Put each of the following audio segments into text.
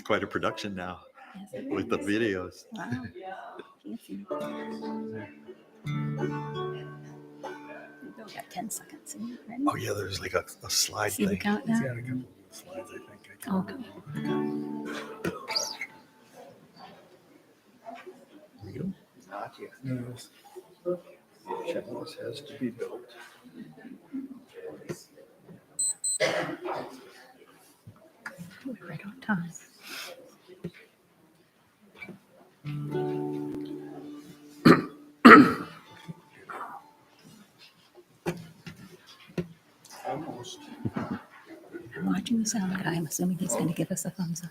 quite a production now. Yes, it With the is. videos. Wow. Fancy. We've got 10 seconds. Are you ready? Oh yeah, there's like a slide See the thing. countdown? Yeah, a couple of slides, I think. Okay. Here we go. Not yet. No, the checklist has to be built. We're right on time. Almost. I'm watching the sound guy. I'm assuming he's going to give us a thumbs up.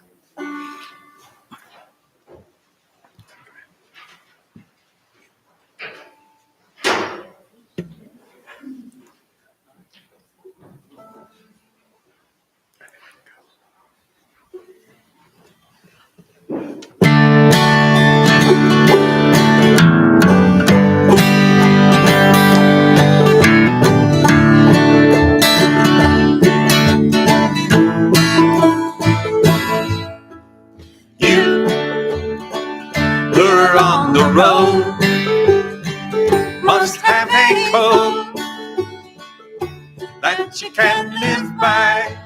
You're on the road. Must have a code that you can live by.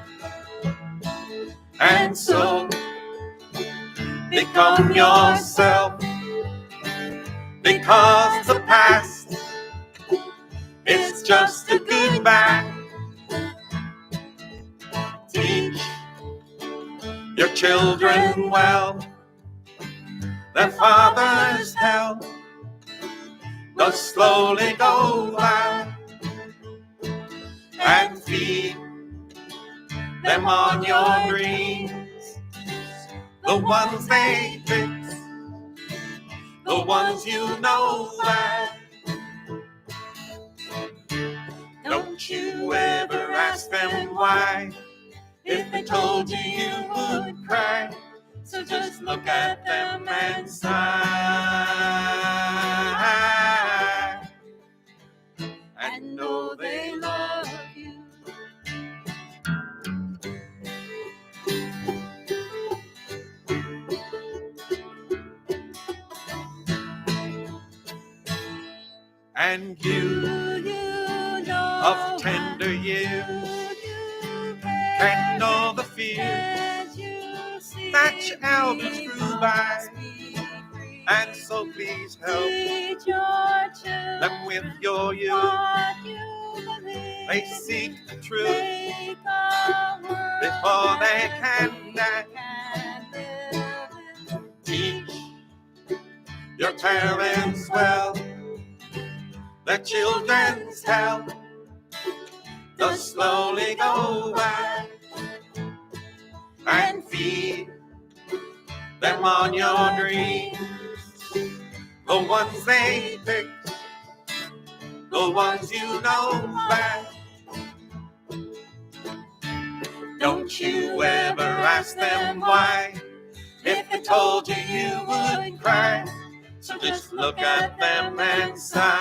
And so become yourself, because the past is just a goodbye. Teach your children well. Their father's help does slowly go by, and feed them on your dreams, the ones they fix, the ones you know that. Don't you ever ask them why. If they told you, you would cry. So just look at them and sigh, and know they love you. And you of tender years can know the fears that your elders grew by. And so please help them with your youth. They seek the truth before they can die. Teach your parents well. Their children's help does slowly go by, and feed them on your dreams, the ones they pick, the ones you know that. Don't you ever ask them why. If they told you, you would cry. So just look at them and sigh,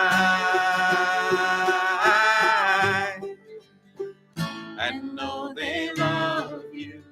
and know they love you.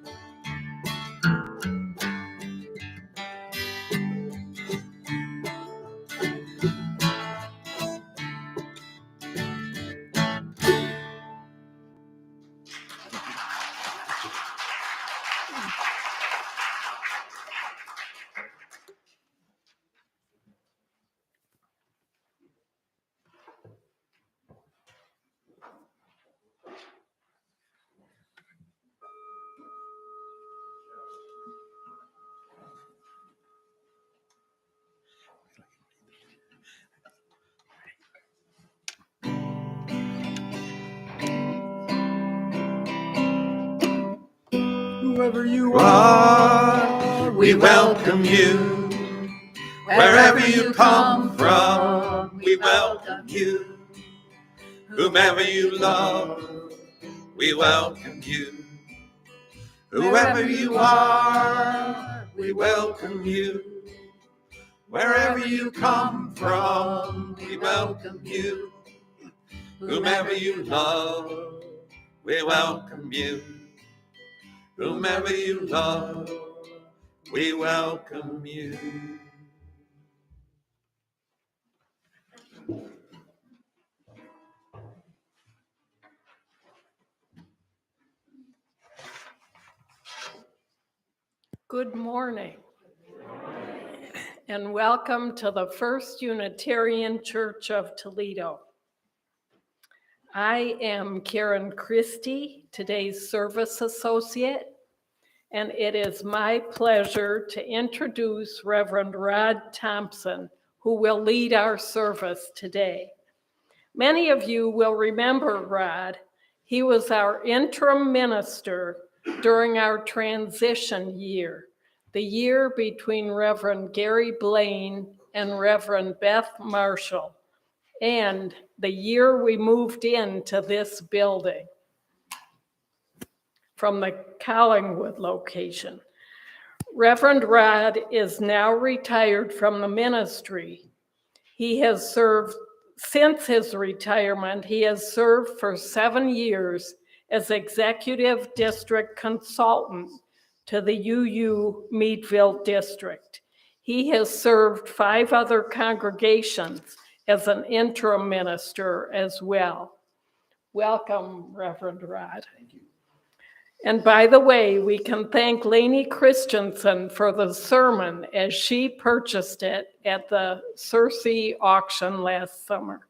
Whoever you are, we welcome you. Wherever you come from, we welcome you. Whomever you love, we welcome you. Whoever you are, we welcome you. Wherever you come from, we welcome you. Whomever you love, we welcome you. Whomever you love, we welcome you. Good morning, and welcome to the First Unitarian Church of Toledo. I am Karen Christie, today's service associate, and it is my pleasure to introduce Reverend Rod Thompson, who will lead our service today. Many of you will remember Rod. He was our interim minister during our transition year, the year between Reverend Gary Blaine and Reverend Beth Marshall, and the year we moved into this building from the Collingwood location. Reverend Rod is now retired from the ministry. He has served, since his retirement, he has served for 7 years as executive district consultant to the UU Meadville district. He has served 5 other congregations as an interim minister as well. Welcome, Reverend Rod. Thank you. And by the way, we can thank Lainey Christensen for the sermon as she purchased it at the Circe auction last summer.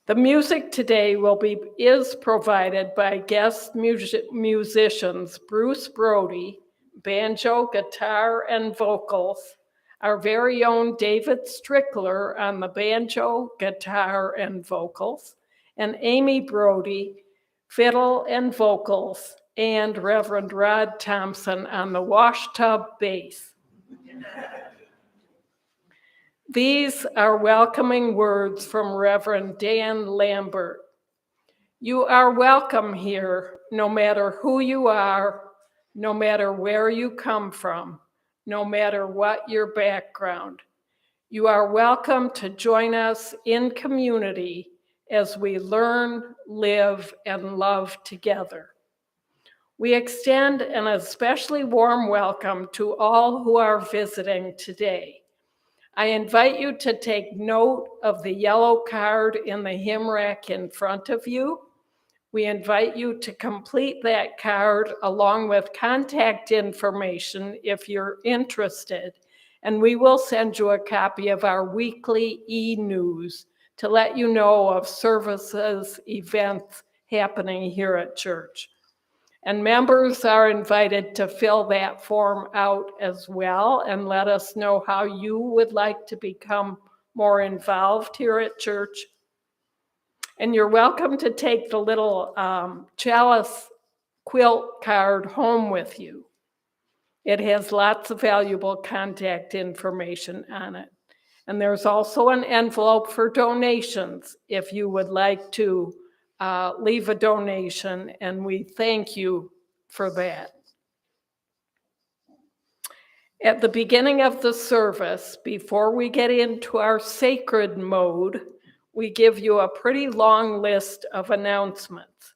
The music today is provided by guest musicians Bruce Brody, banjo, guitar, and vocals, our very own David Strickler on the banjo, guitar, and vocals, and Amy Brody, fiddle and vocals, and Reverend Rod Thompson on the washtub bass. These are welcoming words from Reverend Dan Lambert. You are welcome here, no matter who you are, no matter where you come from, no matter what your background. You are welcome to join us in community as we learn, live, and love together. We extend an especially warm welcome to all who are visiting today. I invite you to take note of the yellow card in the hymn rack in front of you. We invite you to complete that card along with contact information if you're interested, and we will send you a copy of our weekly e-news to let you know of services, events happening here at church. And members are invited to fill that form out as well and let us know how you would like to become more involved here at church. And you're welcome to take the little chalice quilt card home with you. It has lots of valuable contact information on it. And there's also an envelope for donations if you would like to leave a donation, and we thank you for that. At the beginning of the service, before we get into our sacred mode, we give you a pretty long list of announcements.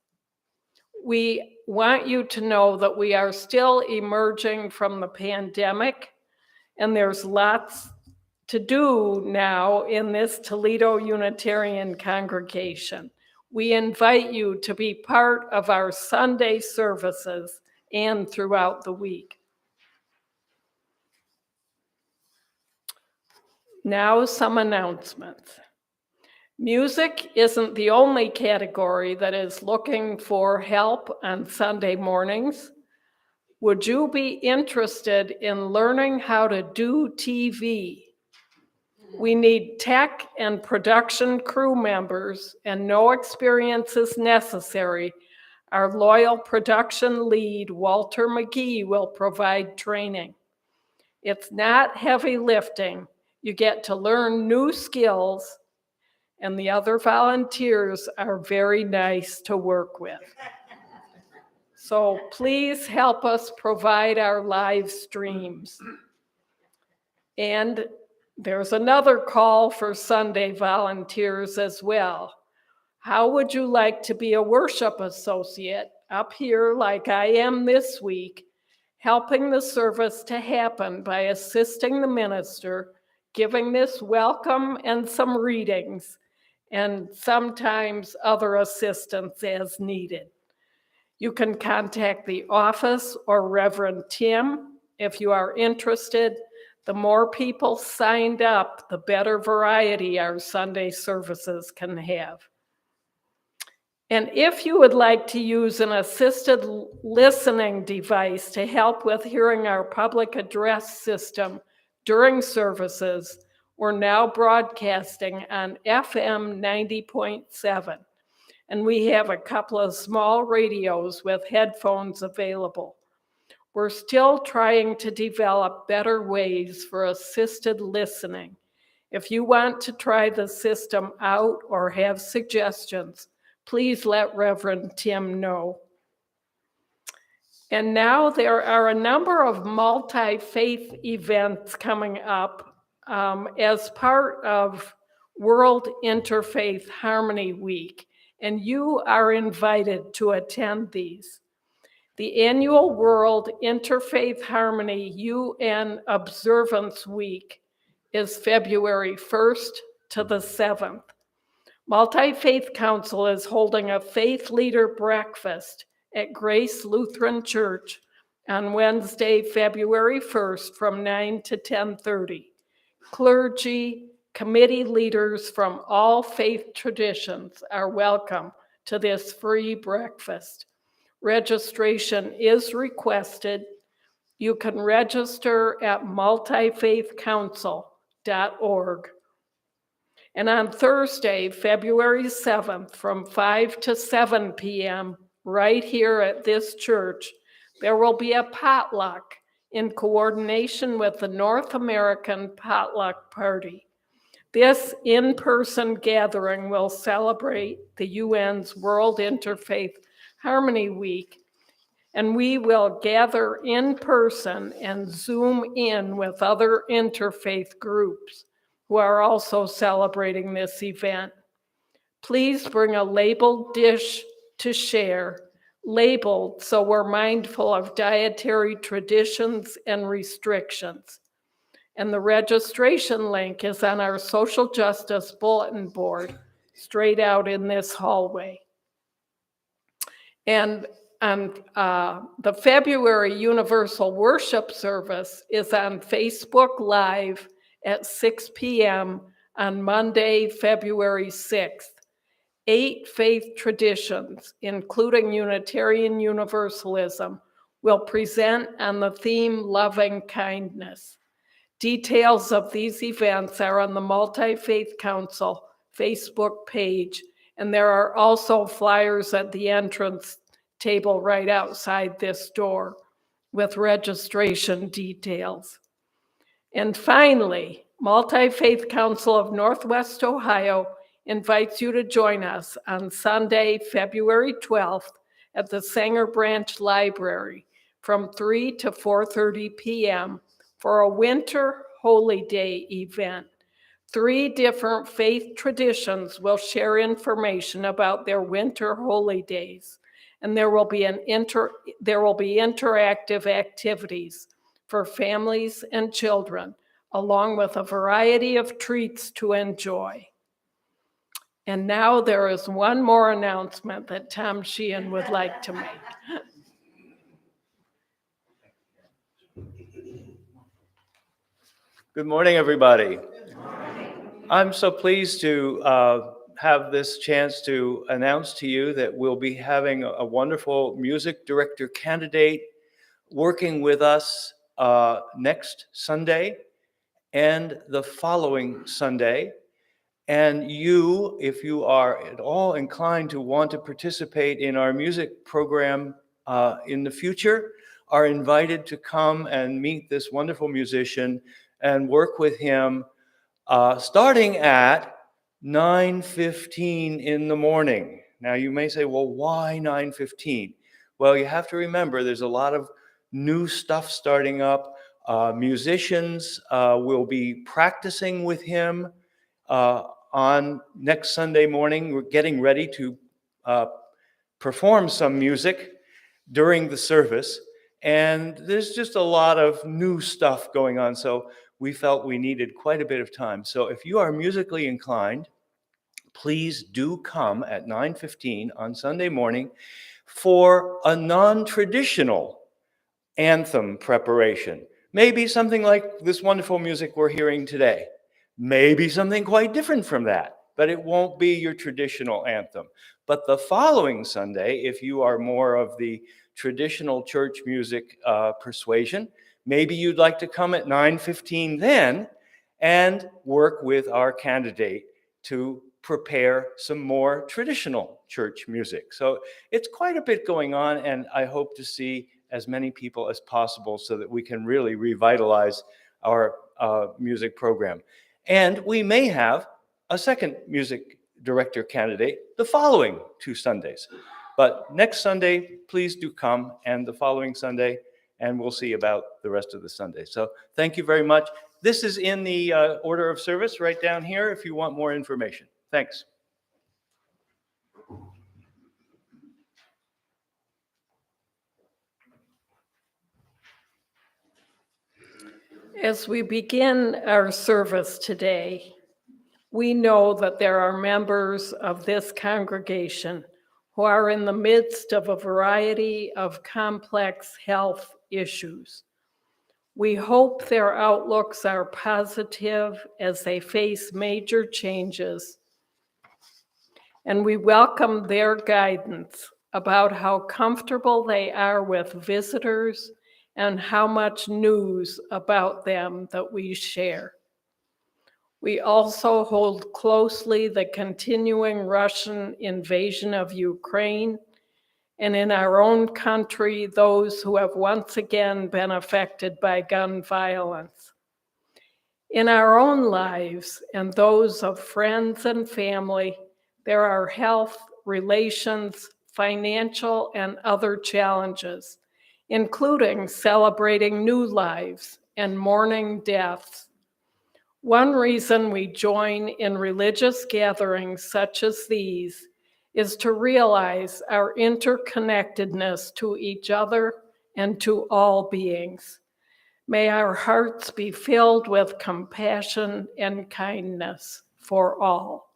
We want you to know that we are still emerging from the pandemic, and there's lots to do now in this Toledo Unitarian congregation. We invite you to be part of our Sunday services and throughout the week. Now, some announcements. Music isn't the only category that is looking for help on Sunday mornings. Would you be interested in learning how to do TV? We need tech and production crew members, and no experience is necessary. Our loyal production lead, Walter McGee, will provide training. It's not heavy lifting. You get to learn new skills, and the other volunteers are very nice to work with. So please help us provide our live streams. And there's another call for Sunday volunteers as well. How would you like to be a worship associate up here like I am this week helping the service to happen by assisting the minister, giving this welcome and some readings, and sometimes other assistance as needed. You can contact the office or Reverend Tim if you are interested. The more people signed up, the better variety our Sunday services can have. And if you would like to use an assisted listening device to help with hearing our public address system during services, we're now broadcasting on FM 90.7. And we have a couple of small radios with headphones available. We're still trying to develop better ways for assisted listening. If you want to try the system out or have suggestions, please let Reverend Tim know. And now there are a number of multi-faith events coming up as part of World Interfaith Harmony Week, and you are invited to attend these. The annual World Interfaith Harmony UN Observance Week is February 1st to the 7th. Multi-Faith Council is holding a faith leader breakfast at Grace Lutheran Church on Wednesday, February 1st from 9 to 10:30. Clergy, committee leaders from all faith traditions are welcome to this free breakfast. Registration is requested. You can register at multifaithcouncil.org. And on Thursday, February 7th, from 5 to 7 p.m., right here at this church, there will be a potluck in coordination with the North American Potluck Party. This in-person gathering will celebrate the UN's World Interfaith Harmony Week, and we will gather in person and Zoom in with other interfaith groups who are also celebrating this event. Please bring a labeled dish to share, labeled so we're mindful of dietary traditions and restrictions. And the registration link is on our social justice bulletin board, straight out in this hallway. And the February Universal Worship Service is on Facebook Live at 6 p.m. on Monday, February 6th. 8 faith traditions, including Unitarian Universalism, will present on the theme Loving Kindness. Details of these events are on the Multi-Faith Council Facebook page, and there are also flyers at the entrance table right outside this door with registration details. And finally, Multi-Faith Council of Northwest Ohio invites you to join us on Sunday, February 12th at the Sanger Branch Library from 3 to 4:30 p.m. for a Winter Holy Day event. 3 different faith traditions will share information about their winter holy days, and there will be interactive activities for families and children, along with a variety of treats to enjoy. And now there is one more announcement that Tom Sheehan would like to make. Good morning, everybody. I'm so pleased to have this chance to announce to you that we'll be having a wonderful music director candidate working with us next Sunday and the following Sunday. And you, if you are at all inclined to want to participate in our music program in the future, are invited to come and meet this wonderful musician and work with him starting at 9:15 in the morning. Now you may say, well, why 9:15? Well, you have to remember there's a lot of new stuff starting up. Musicians will be practicing with him on next Sunday morning. We're getting ready to perform some music during the service. And there's just a lot of new stuff going on. So we felt we needed quite a bit of time. So if you are musically inclined, please do come at 9:15 on Sunday morning for a non-traditional anthem preparation. Maybe something like this wonderful music we're hearing today. Maybe something quite different from that, but it won't be your traditional anthem. But the following Sunday, if you are more of the traditional church music persuasion, maybe you'd like to come at 9:15 then and work with our candidate to prepare some more traditional church music. So it's quite a bit going on, and I hope to see as many people as possible so that we can really revitalize our music program. And we may have a second music director candidate the following 2 Sundays. But next Sunday, please do come, and the following Sunday, and we'll see about the rest of the Sunday. So thank you very much. This is in the order of service right down here if you want more information. Thanks. As we begin our service today, we know that there are members of this congregation who are in the midst of a variety of complex health issues. We hope their outlooks are positive as they face major changes, and we welcome their guidance about how comfortable they are with visitors and how much news about them that we share. We also hold closely the continuing Russian invasion of Ukraine, and in our own country, those who have once again been affected by gun violence. In our own lives and those of friends and family, there are health, relations, financial, and other challenges, including celebrating new lives and mourning deaths. One reason we join in religious gatherings such as these is to realize our interconnectedness to each other and to all beings. May our hearts be filled with compassion and kindness for all.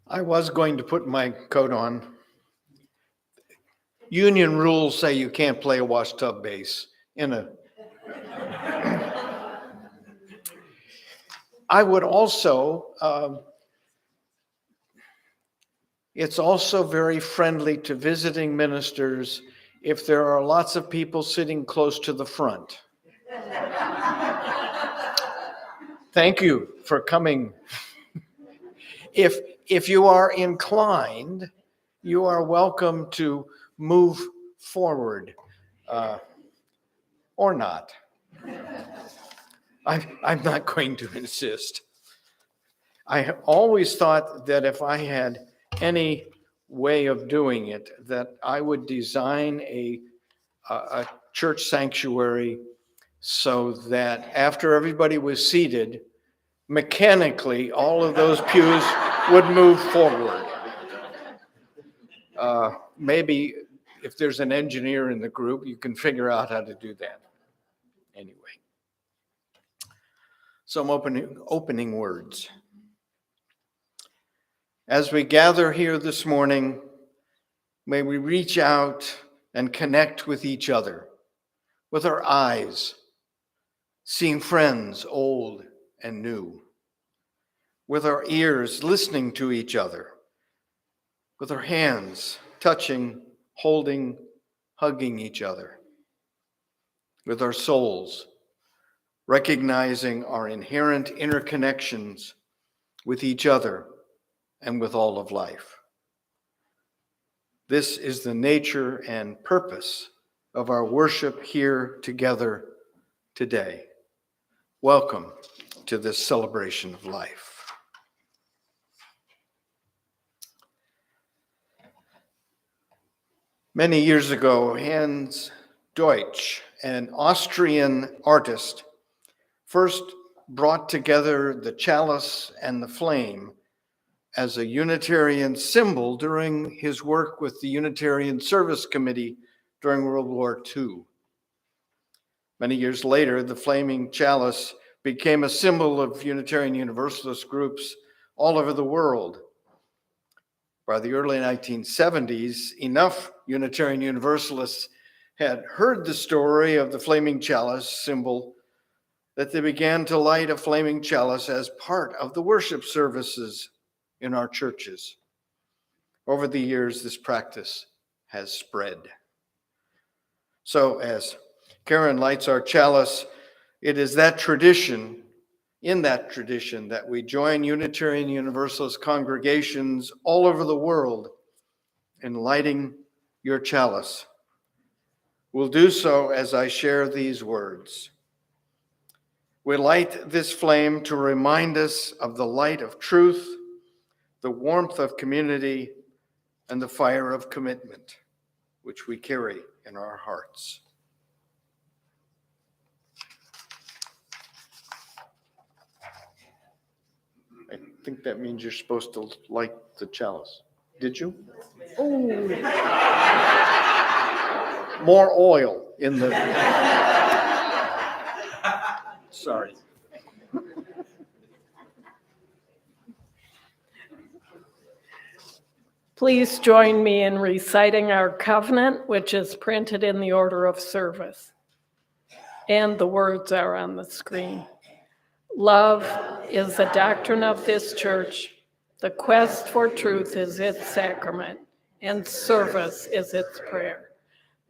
I was going to put my coat on. Union rules say you can't play a washtub bass in a. I would also, it's also very friendly to visiting ministers if there are lots of people sitting close to the front. Thank you for coming. If you are inclined, you are welcome to move forward, or not. I'm not going to insist. I have always thought that if I had any way of doing it, that I would design a church sanctuary so that after everybody was seated, mechanically, all of those pews would move forward. Maybe if there's an engineer in the group, you can figure out how to do that. Anyway, some opening words. As we gather here this morning, may we reach out and connect with each other, with our eyes, seeing friends old and new, with our ears listening to each other, with our hands touching, holding, hugging each other, with our souls recognizing our inherent interconnections with each other and with all of life. This is the nature and purpose of our worship here together today. Welcome to this celebration of life. Many years ago, Hans Deutsch, an Austrian artist, first brought together the chalice and the flame as a Unitarian symbol during his work with the Unitarian Service Committee during World War II. Many years later, the flaming chalice became a symbol of Unitarian Universalist groups all over the world. By the early 1970s, enough Unitarian Universalists had heard the story of the flaming chalice symbol that they began to light a flaming chalice as part of the worship services in our churches. Over the years, this practice has spread. So as Karen lights our chalice, it is that tradition, in that tradition, that we join Unitarian Universalist congregations all over the world in lighting your chalice. We'll do so as I share these words. We light this flame to remind us of the light of truth, the warmth of community, and the fire of commitment, which we carry in our hearts. I think that means you're supposed to light the chalice. Did you? Oh. More oil in the... Sorry. Please join me in reciting our covenant, which is printed in the order of service. And the words are on the screen. Love is the doctrine of this church. The quest for truth is its sacrament, and service is its prayer.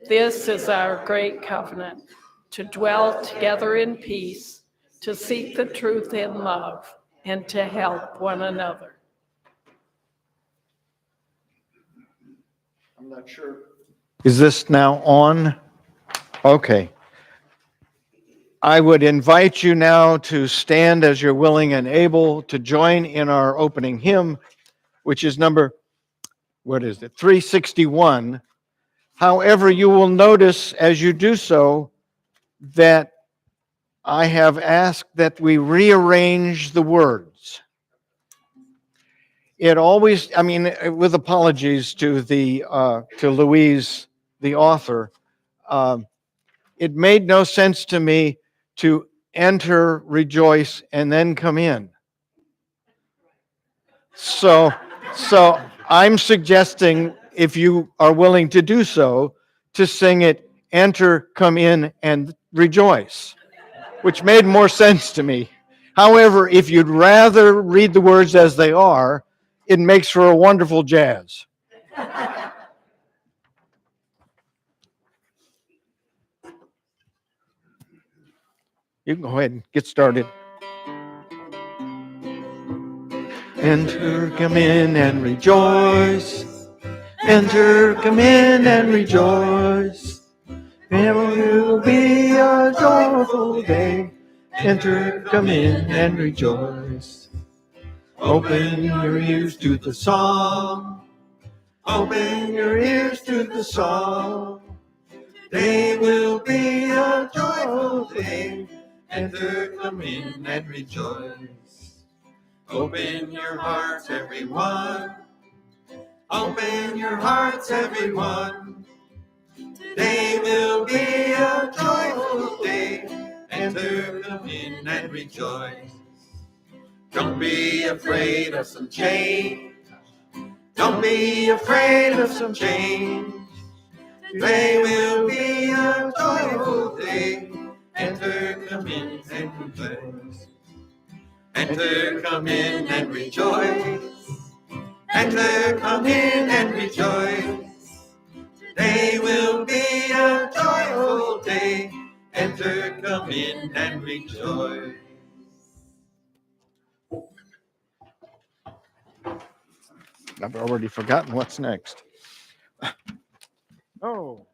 This is our great covenant, to dwell together in peace, to seek the truth in love, and to help one another. I'm not sure. Is this now on? Okay. I would invite you now to stand as you're willing and able to join in our opening hymn, which is number, 361. However, you will notice as you do so that I have asked that we rearrange the words. It always, with apologies to to Louise, the author, it made no sense to me to enter, rejoice, and then come in. So I'm suggesting, if you are willing to do so, to sing it, enter, come in, and rejoice, which made more sense to me. However, if you'd rather read the words as they are, it makes for a wonderful jazz. You can go ahead and get started. Enter, come in, and rejoice. Enter, come in, and rejoice. It will be a joyful day. Enter, come in, and rejoice. Open your ears to the song. Open your ears to the song. Today will be a joyful day. Enter, come in, and rejoice. Open your hearts, everyone. Open your hearts, everyone. Today will be a joyful day. Enter, come in, and rejoice. Don't be afraid of some change. Don't be afraid of some change. Today will be a joyful day. Enter, come in, and rejoice. Enter, come in, and rejoice. Enter, come in, and rejoice. Today will be a joyful day. Enter, come in, and rejoice. I've already forgotten what's next. Oh,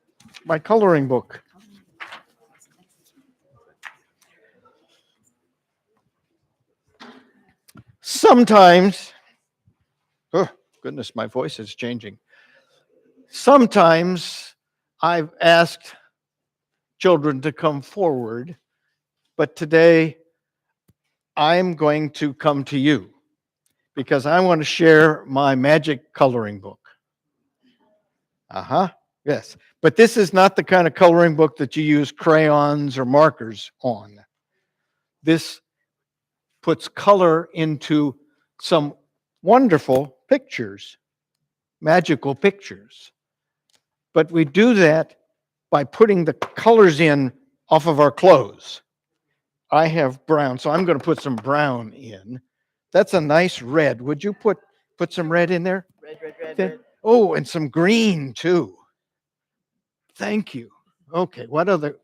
my coloring book. Sometimes, oh goodness, my voice is changing. Sometimes I've asked children to come forward, but today I'm going to come to you because I want to share my magic coloring book. Yes. But this is not the kind of coloring book that you use crayons or markers on. This puts color into some wonderful pictures, magical pictures. But we do that by putting the colors in off of our clothes. I have brown, so I'm going to put some brown in. That's a nice red. Would you put some red in there? Red. Oh, and some green too. Thank you. Okay, what other?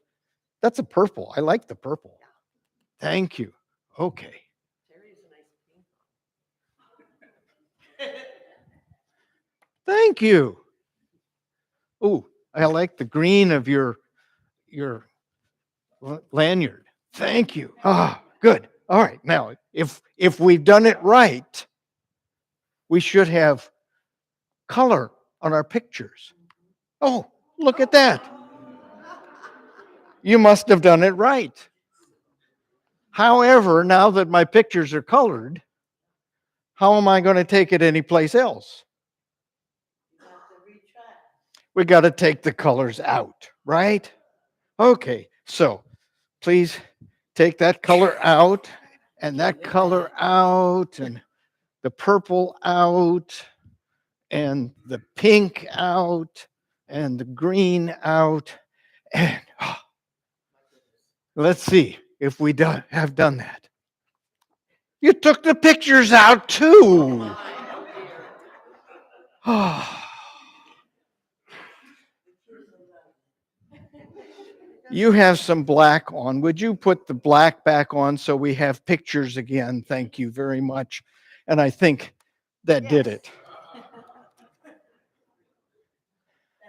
That's a purple. I like the purple. Thank you. Okay. Thank you. Oh, I like the green of your lanyard. Thank you. Ah, good. All right. Now, if we've done it right, we should have color on our pictures. Oh, look at that. You must have done it right. However, now that my pictures are colored, how am I going to take it anyplace else? We got to take the colors out, right? Okay, so please take that color out and that color out and the purple out and the pink out and the green out. And let's see if we have done that. You took the pictures out too. You have some black on. Would you put the black back on so we have pictures again? Thank you very much. And I think that did it.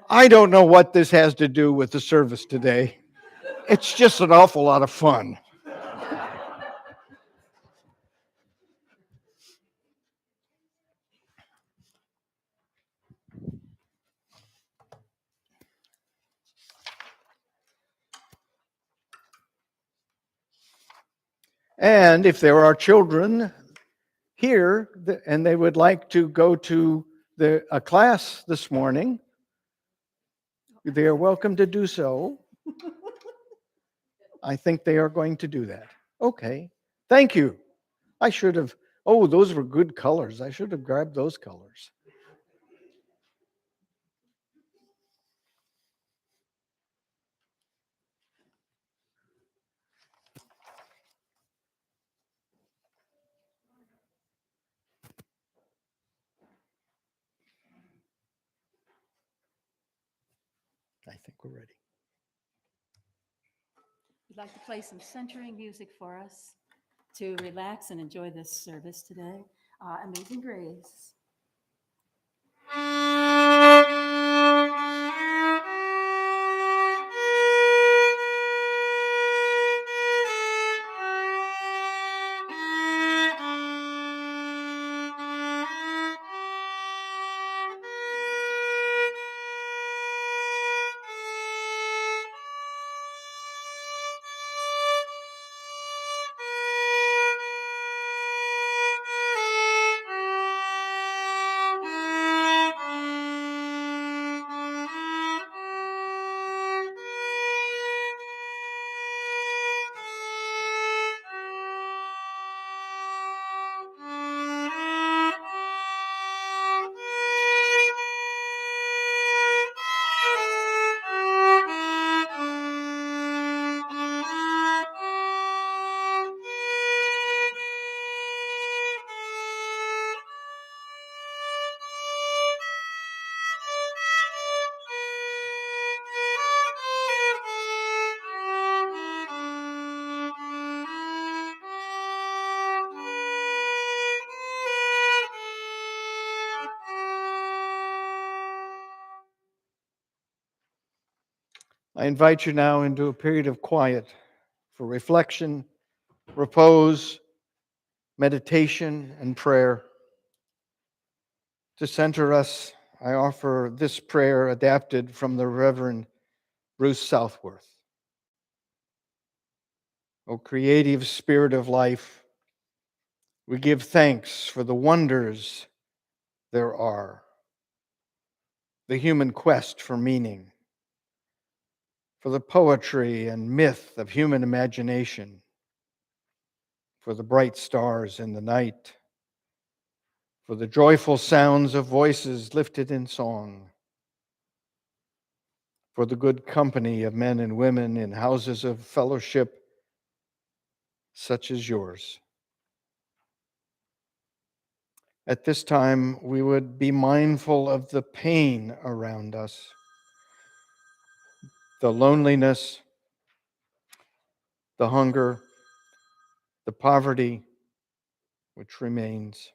I don't know what this has to do with the service today. It's just an awful lot of fun. And if there are children here and they would like to go to a class this morning, they are welcome to do so. I think they are going to do that. Okay. Thank you. I should have. Oh, those were good colors. I should have grabbed those colors. I think we're ready. We'd like to play some centering music for us to relax and enjoy this service today. Amazing Grace. I invite you now into a period of quiet for reflection, repose, meditation, and prayer. To center us, I offer this prayer adapted from the Reverend Bruce Southworth. O creative spirit of life, We give thanks for the wonders there are, the human quest for meaning, for the poetry and myth of human imagination, for the bright stars in the night, for the joyful sounds of voices lifted in song, for the good company of men and women in houses of fellowship such as yours. At this time, we would be mindful of the pain around us, the loneliness, the hunger, the poverty which remains.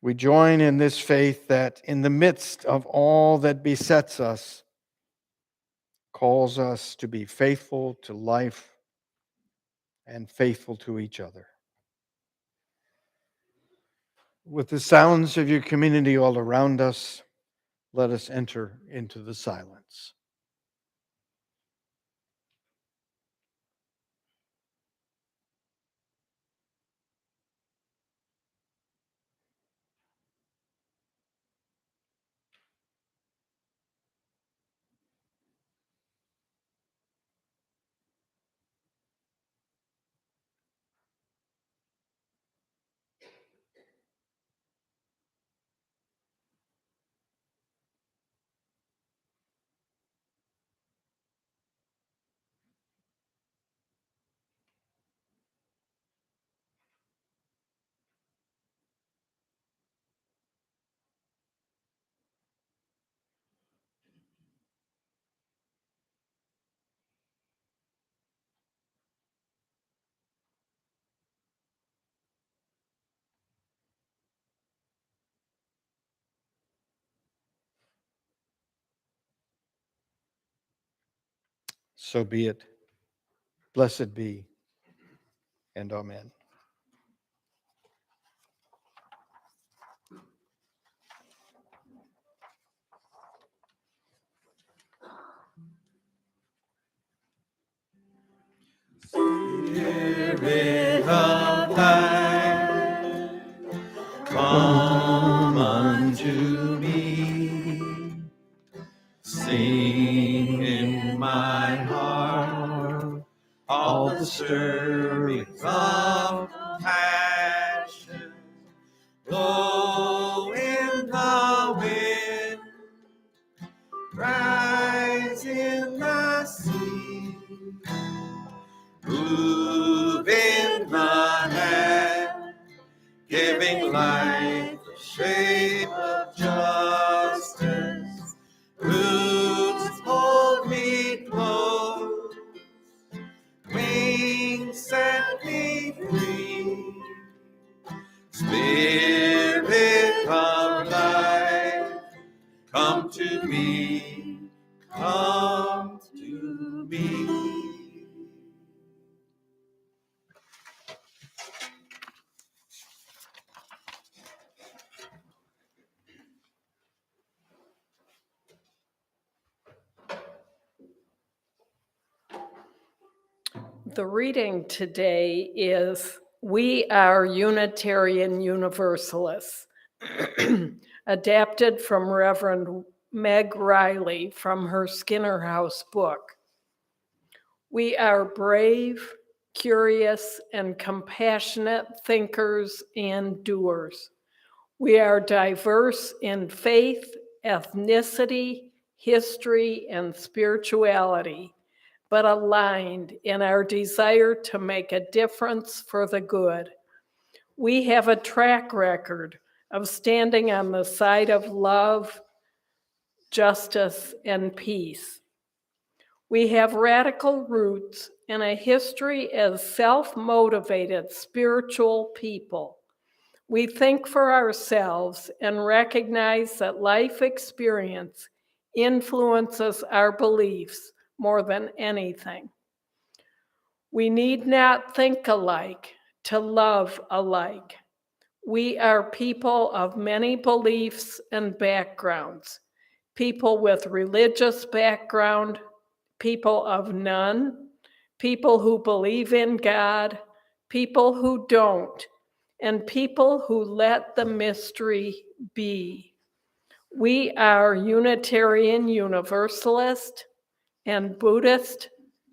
We join in this faith that in the midst of all that besets us, calls us to be faithful to life and faithful to each other. With the sounds of your community all around us, let us enter into the silence. So be it. Blessed be, and amen. Spirit of life, come unto me. Sing in my heart all the stirrings of passion. Blow in the wind, rise in the sea, move in the hand, giving life the shape of justice. Roots hold me close, wings set me free. Spirit of life, come to me, come to me. The reading today is We Are Unitarian Universalists, adapted from Reverend Meg Riley from her Skinner House book. We are brave, curious, and compassionate thinkers and doers. We are diverse in faith, ethnicity, history, and spirituality, but aligned in our desire to make a difference for the good. We have a track record of standing on the side of love, justice, and peace. We have radical roots and a history as self-motivated spiritual people. We think for ourselves and recognize that life experience influences our beliefs more than anything. We need not think alike to love alike. We are people of many beliefs and backgrounds, people with religious background, people of none, people who believe in God, people who don't, and people who let the mystery be. We are Unitarian Universalist and Buddhist,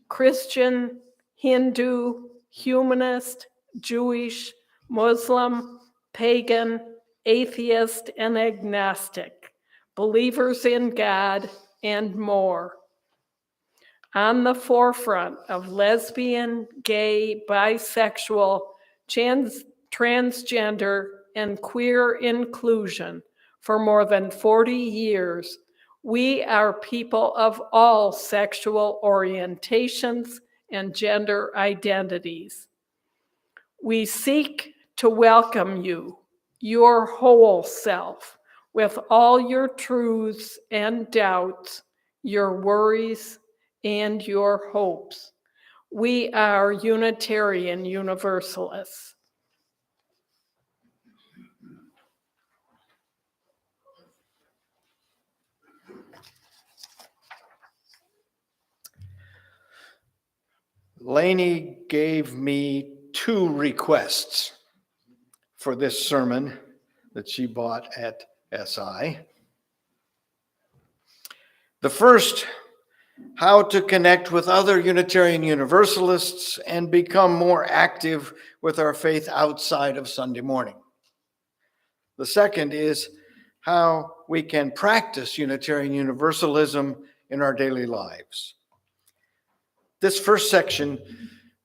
Christian, Hindu, humanist, Jewish, Muslim, pagan, atheist, and agnostic, believers in God, and more. On the forefront of lesbian, gay, bisexual, transgender, and queer inclusion for more than 40 years, we are people of all sexual orientations and gender identities. We seek to welcome you, your whole self, with all your truths and doubts, your worries and your hopes. We are Unitarian Universalists. Lainey gave me 2 requests for this sermon that she bought at SI. The first, how to connect with other Unitarian Universalists and become more active with our faith outside of Sunday morning. The second is how we can practice Unitarian Universalism in our daily lives. This first section,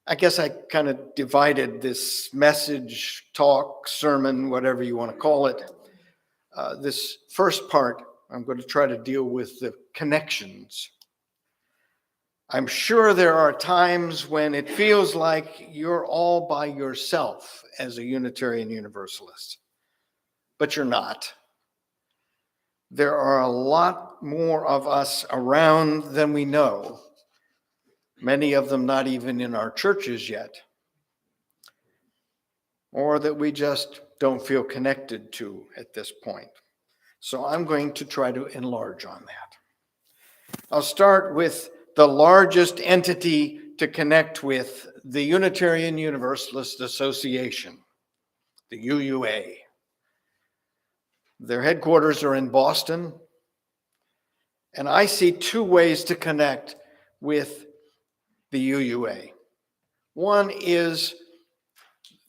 I guess I kind of divided this message, talk, sermon, whatever you want to call it. This first part, I'm going to try to deal with the connections. I'm sure there are times when it feels like you're all by yourself as a Unitarian Universalist, but you're not. There are a lot more of us around than we know. Many of them not even in our churches yet, or that we just don't feel connected to at this point. So I'm going to try to enlarge on that. I'll start with the largest entity to connect with, the Unitarian Universalist Association, the UUA. Their headquarters are in Boston, and I see 2 ways to connect with the UUA. One is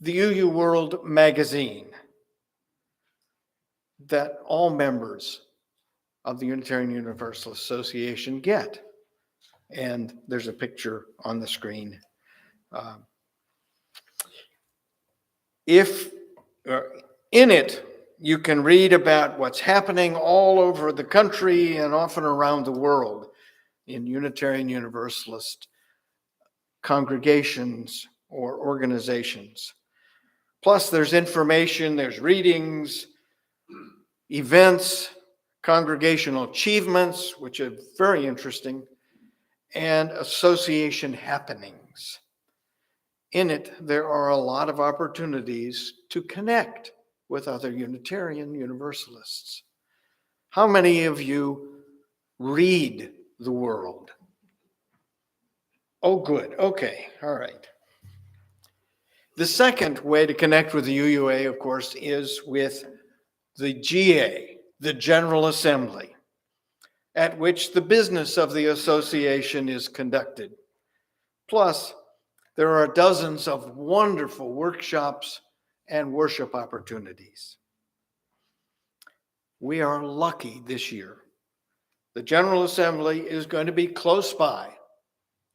the UU World magazine that all members of the Unitarian Universalist Association get. And there's a picture on the screen. In it, you can read about what's happening all over the country and often around the world in Unitarian Universalist congregations or organizations. Plus, there's information, there's readings, events, congregational achievements, which are very interesting, and association happenings. In it, there are a lot of opportunities to connect with other Unitarian Universalists. How many of you read the World? Oh, good. Okay. All right. The second way to connect with the UUA, of course, is with the GA, the General Assembly, at which the business of the association is conducted. Plus, there are dozens of wonderful workshops and worship opportunities. We are lucky this year. The General Assembly is going to be close by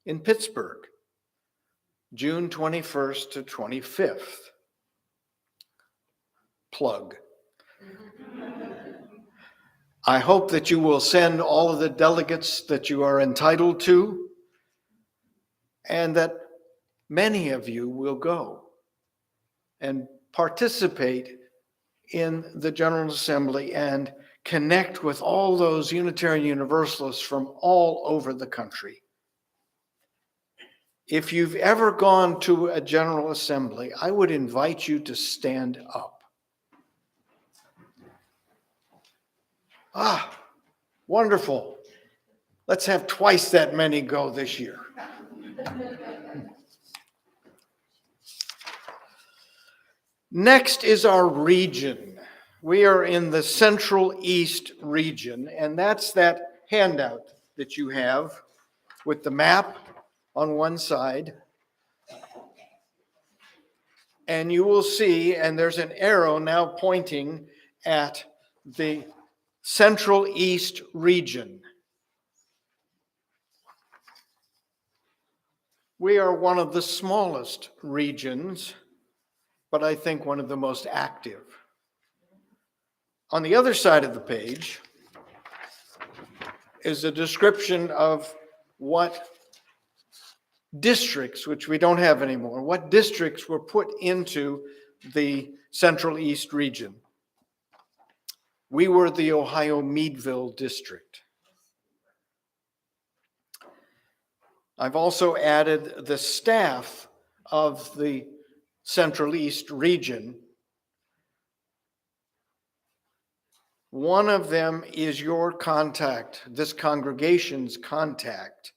in Pittsburgh, June 21st to 25th. Plug. I hope that you will send all of the delegates that you are entitled to, and that many of you will go and participate in the General Assembly and connect with all those Unitarian Universalists from all over the country. If you've ever gone to a General Assembly, I would invite you to stand up. Ah, wonderful. Let's have twice that many go this year. Next is our region. We are in the Central East region, and that's that handout that you have with the map on one side. And you will see, and there's an arrow now pointing at the Central East region. We are one of the smallest regions, but I think one of the most active. On the other side of the page is a description of what districts, which we don't have anymore, what districts were put into the Central East region. We were the Ohio Meadville district. I've also added the staff of the Central East region. One of them is your contact, this congregation's contact,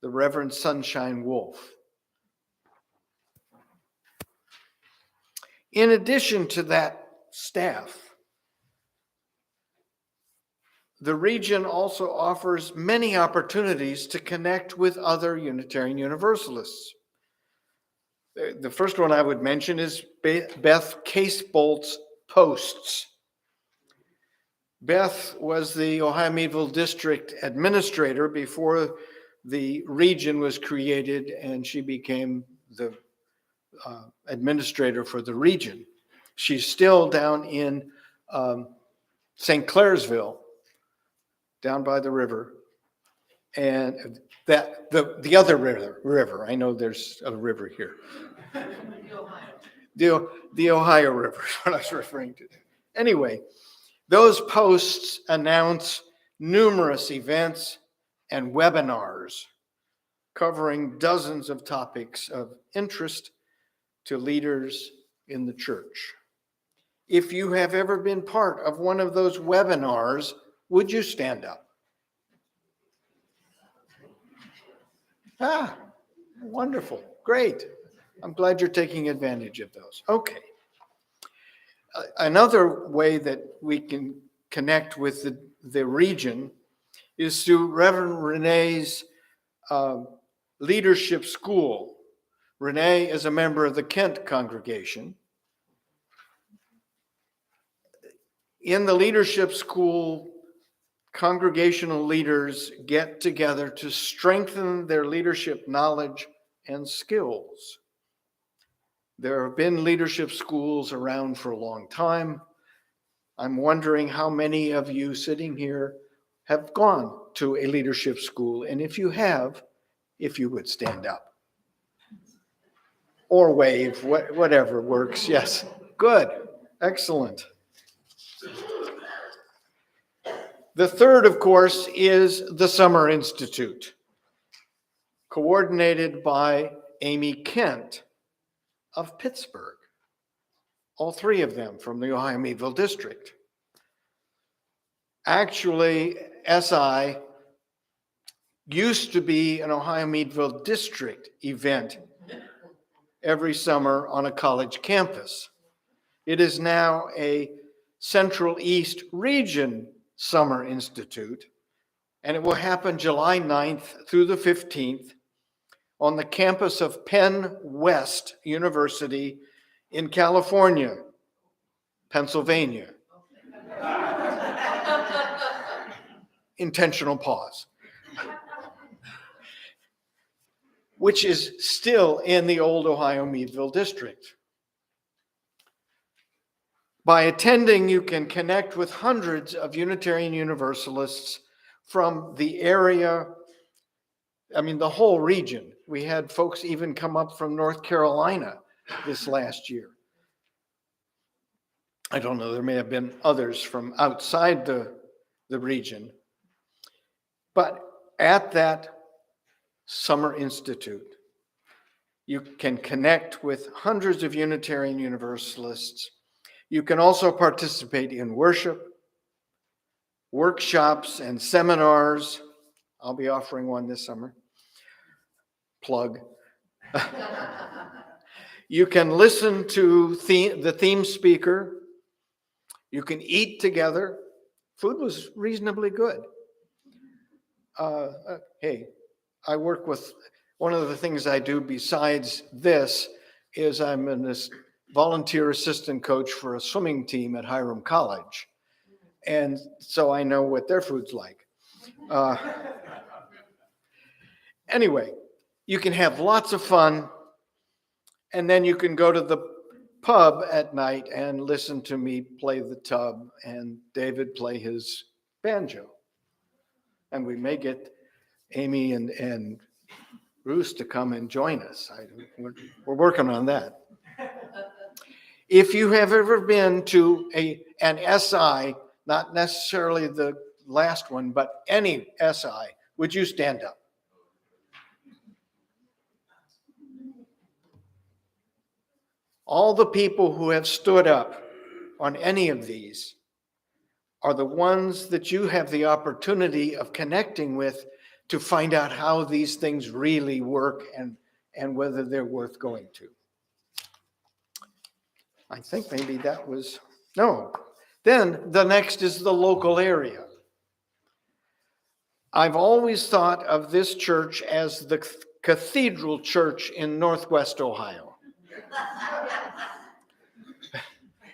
the Reverend Sunshine Wolf. In addition to that staff, the region also offers many opportunities to connect with other Unitarian Universalists. The first one I would mention is Beth Casebolt's posts. Beth was the Ohio Meadville District Administrator before the region was created, and she became the administrator for the region. She's still down in St. Clairsville, down by the river, and that the other river. I know there's a river here. The Ohio River is what I was referring to. Anyway, those posts announce numerous events and webinars covering dozens of topics of interest to leaders in the church. If you have ever been part of one of those webinars, would you stand up? Ah, wonderful. Great. I'm glad you're taking advantage of those. Okay. Another way that we can connect with the region is through Reverend Renee's leadership school. Renee is a member of the Kent congregation. In the leadership school, congregational leaders get together to strengthen their leadership knowledge and skills. There have been leadership schools around for a long time. I'm wondering how many of you sitting here have gone to a leadership school, and if you have, if you would stand up. Or wave, whatever works. Yes, good, excellent. The third, of course, is the Summer Institute, coordinated by Amy Kent of Pittsburgh. All three of them from the Ohio Meadville District. Actually, SI used to be an Ohio Meadville District event every summer on a college campus. It is now a Central East Region Summer Institute, and it will happen July 9th through the 15th on the campus of Penn West University in California, Pennsylvania. Intentional pause. Which is still in the old Ohio Meadville District. By attending, you can connect with hundreds of Unitarian Universalists from the area, the whole region. We had folks even come up from North Carolina this last year. I don't know, there may have been others from outside the region. But at that Summer Institute, you can connect with hundreds of Unitarian Universalists. You can also participate in worship, workshops, and seminars. I'll be offering one this summer. Plug. You can listen to the theme speaker. You can eat together. Food was reasonably good. Hey, I work with, one of the things I do besides this is I'm this volunteer assistant coach for a swimming team at Hiram College. And so I know what their food's like. Anyway, you can have lots of fun, and then you can go to the pub at night and listen to me play the tub and David play his banjo. And we may get Amy and Bruce to come and join us. We're working on that. If you have ever been to an SI, not necessarily the last one, but any SI, would you stand up? All the people who have stood up on any of these are the ones that you have the opportunity of connecting with to find out how these things really work and whether they're worth going to. I think maybe that was, no. Then the next is the local area. I've always thought of this church as the cathedral church in Northwest Ohio.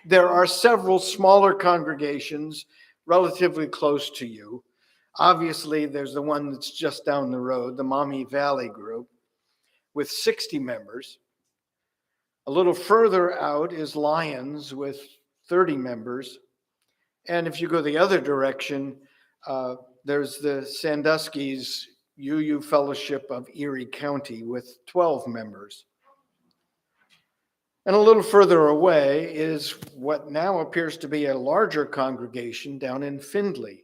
There are several smaller congregations relatively close to you. Obviously, there's the one that's just down the road, the Maumee Valley Group, with 60 members. A little further out is Lyons with 30 members. And if you go the other direction, there's the Sandusky's UU Fellowship of Erie County with 12 members. And a little further away is what now appears to be a larger congregation down in Findlay.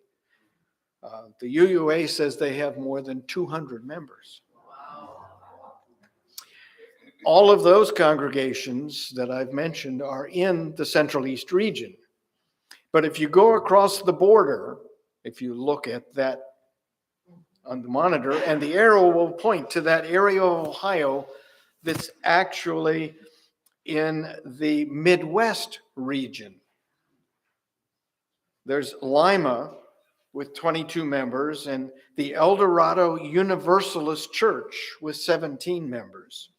The UUA says they have more than 200 members. All of those congregations that I've mentioned are in the Central East region. But if you go across the border, if you look at that on the monitor, and the arrow will point to that area of Ohio that's actually in the Midwest region. There's Lima with 22 members and the El Dorado Universalist Church with 17 members.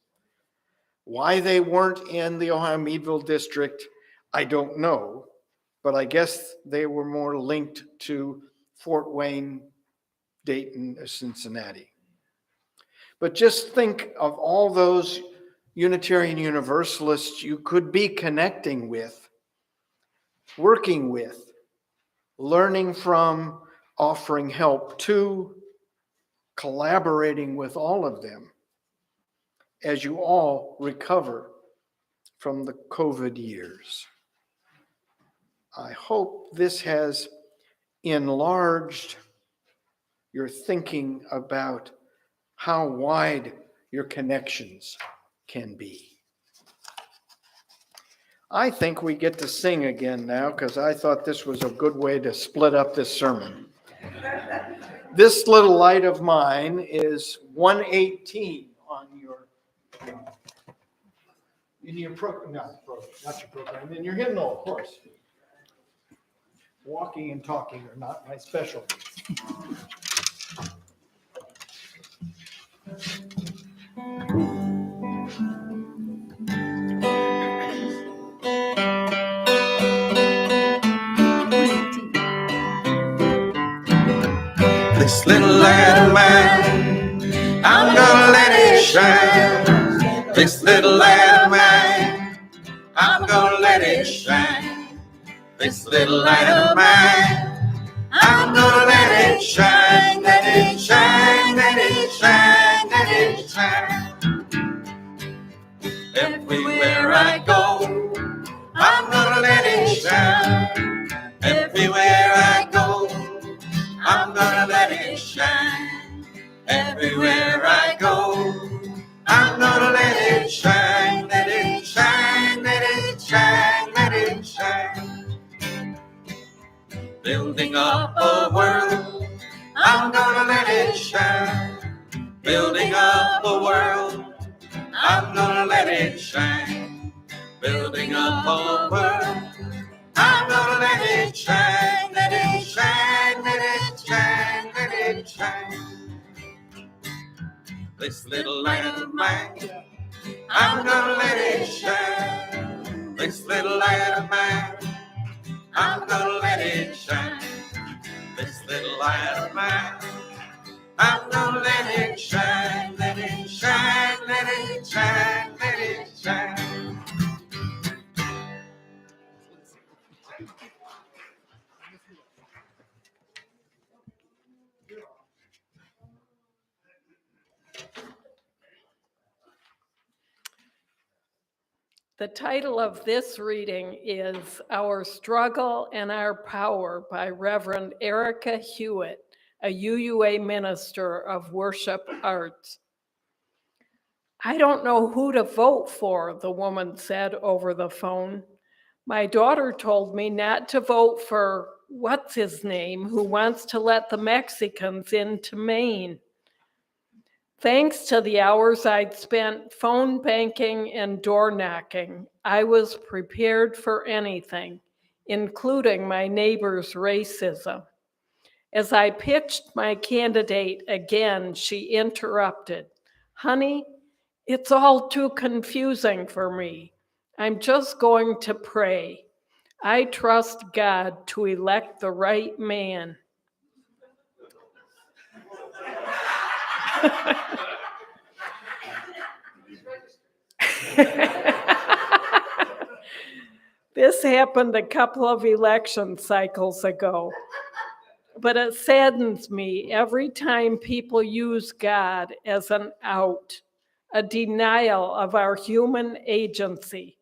Why they weren't in the Ohio Meadville district, I don't know, but I guess they were more linked to Fort Wayne, Dayton, or Cincinnati. But just think of all those Unitarian Universalists you could be connecting with, working with, learning from, offering help to, collaborating with all of them as you all recover from the COVID years. I hope this has enlarged your thinking about how wide your connections can be. I think we get to sing again now because I thought this was a good way to split up this sermon. This little light of mine is 118 on your, in your program, not your program, in your hymnal, of course. Walking and talking are not my specialty. This little light of mine, I'm gonna let it shine. This little light of mine, I'm gonna let it shine. This little light of mine, I'm gonna let it shine, let it shine, let it shine, let it shine. Everywhere I go, I'm gonna let it shine. Everywhere I go, I'm gonna let it shine. Everywhere I go, I'm gonna let it shine, let it shine, let it shine, let it shine. Building up a world, I'm gonna let it shine. Building up a world, I'm gonna let it shine. building a pulpit. I'm gonna let it shine, let it shine, let it shine, let it shine. This little light of mine, I'm gonna let it shine. This little light of mine, I'm gonna let it shine. This little light of mine, I'm gonna let it shine, let it shine, let it shine, let it shine. The title of this reading is Our Struggle and Our Power by Reverend Erica Hewitt, a UUA minister of worship arts. I don't know who to vote for, the woman said over the phone. My daughter told me not to vote for what's his name, who wants to let the Mexicans into Maine. Thanks to the hours I'd spent phone banking and door knocking, I was prepared for anything, including my neighbor's racism. As I pitched my candidate again, she interrupted. Honey, it's all too confusing for me. I'm just going to pray. I trust God to elect the right man. This happened a couple of election cycles ago, but it saddens me every time people use God as an out, a denial of our human agency.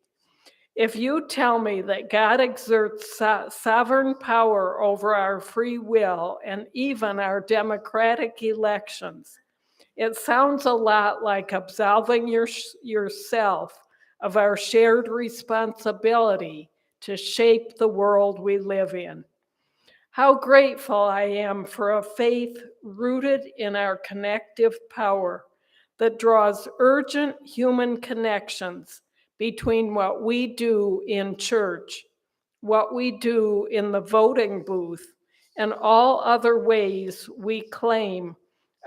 If you tell me that God exerts sovereign power over our free will and even our democratic elections, it sounds a lot like absolving yourself of our shared responsibility to shape the world we live in. How grateful I am for a faith rooted in our connective power that draws urgent human connections between what we do in church, what we do in the voting booth, and all other ways we claim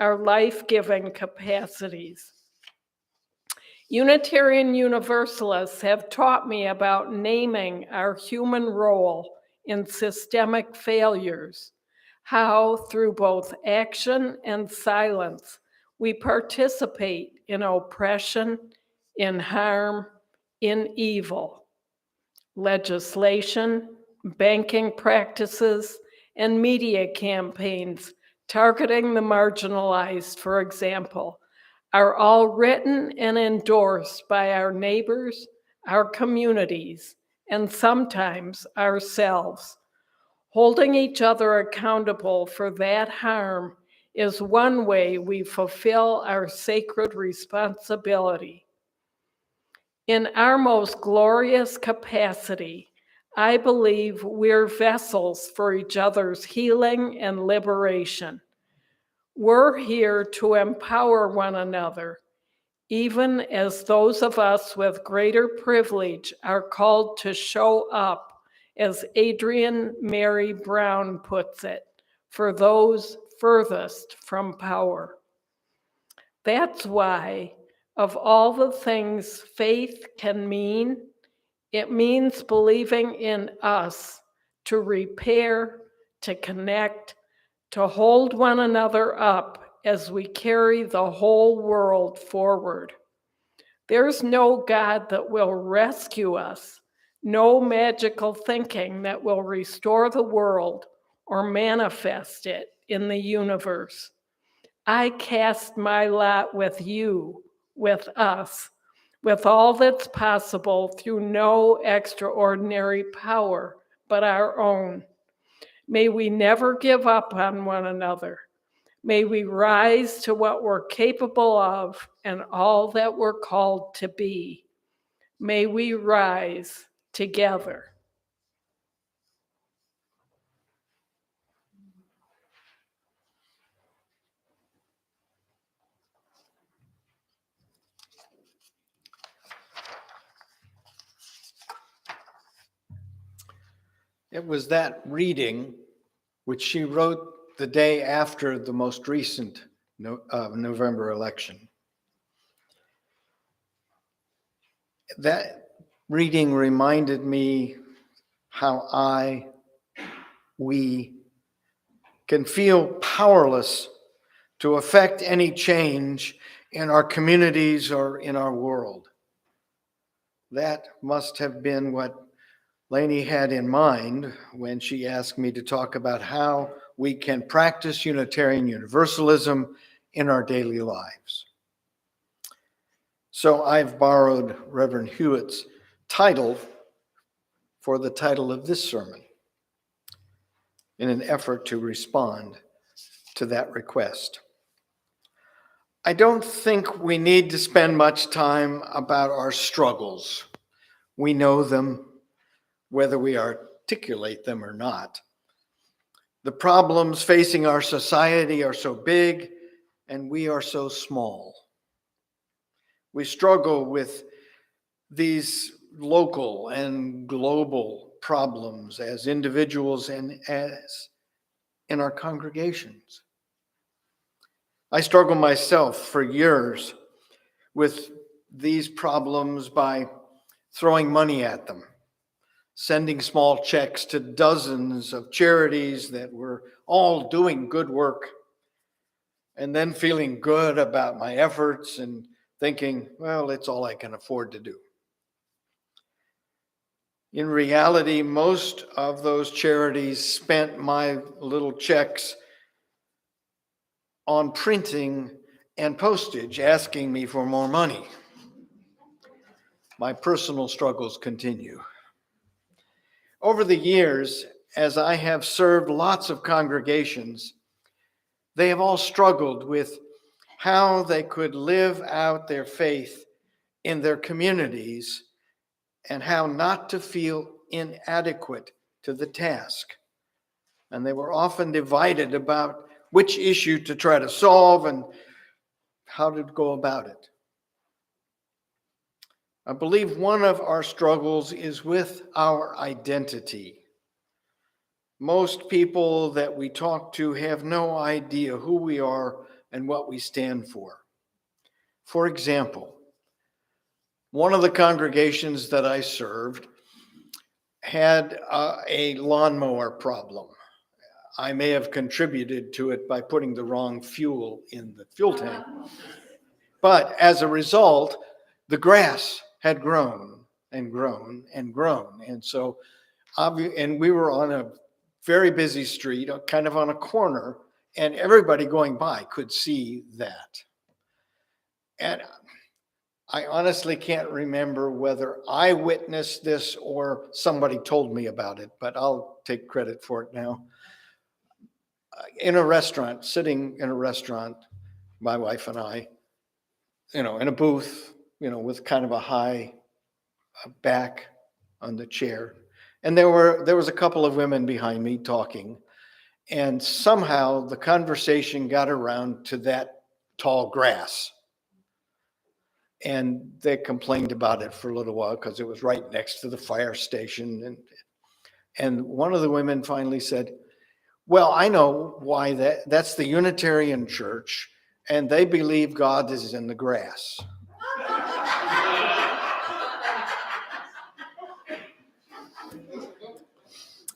our life-giving capacities. Unitarian Universalists have taught me about naming our human role in systemic failures, how through both action and silence we participate in oppression, in harm, in evil. Legislation, banking practices, and media campaigns targeting the marginalized, for example, are all written and endorsed by our neighbors, our communities, and sometimes ourselves. Holding each other accountable for that harm is one way we fulfill our sacred responsibility. In our most glorious capacity, I believe we're vessels for each other's healing and liberation. We're here to empower one another, even as those of us with greater privilege are called to show up, as Adrienne Mary Brown puts it, for those furthest from power. That's why, of all the things faith can mean, it means believing in us to repair, to connect, to hold one another up as we carry the whole world forward. There's no God that will rescue us, no magical thinking that will restore the world or manifest it in the universe. I cast my lot with you, with us, with all that's possible through no extraordinary power but our own. May we never give up on one another. May we rise to what we're capable of and all that we're called to be. May we rise together. It was that reading which she wrote the day after the most recent November election. That reading reminded me how we can feel powerless to affect any change in our communities or in our world. That must have been what Lainey had in mind when she asked me to talk about how we can practice Unitarian Universalism in our daily lives. So I've borrowed Reverend Hewitt's title for the title of this sermon in an effort to respond to that request. I don't think we need to spend much time about our struggles. We know them, whether we articulate them or not. The problems facing our society are so big, and we are so small. We struggle with these local and global problems as individuals and as in our congregations. I struggled myself for years with these problems by throwing money at them, sending small checks to dozens of charities that were all doing good work, and then feeling good about my efforts and thinking, well, it's all I can afford to do. In reality, most of those charities spent my little checks on printing and postage, asking me for more money. My personal struggles continue. Over the years, as I have served lots of congregations, they have all struggled with how they could live out their faith in their communities and how not to feel inadequate to the task. And they were often divided about which issue to try to solve and how to go about it. I believe one of our struggles is with our identity. Most people that we talk to have no idea who we are and what we stand for. For example, one of the congregations that I served had a lawnmower problem. I may have contributed to it by putting the wrong fuel in the fuel tank. But as a result, the grass had grown and grown and grown. And so, and we were on a very busy street, kind of on a corner, and everybody going by could see that. And I honestly can't remember whether I witnessed this or somebody told me about it, but I'll take credit for it now. In a restaurant, sitting in a restaurant, my wife and I, in a booth, with kind of a high back on the chair. And there was a couple of women behind me talking, and somehow the conversation got around to that tall grass. And they complained about it for a little while because it was right next to the fire station. And one of the women finally said, well, I know why that's the Unitarian Church, and they believe God is in the grass.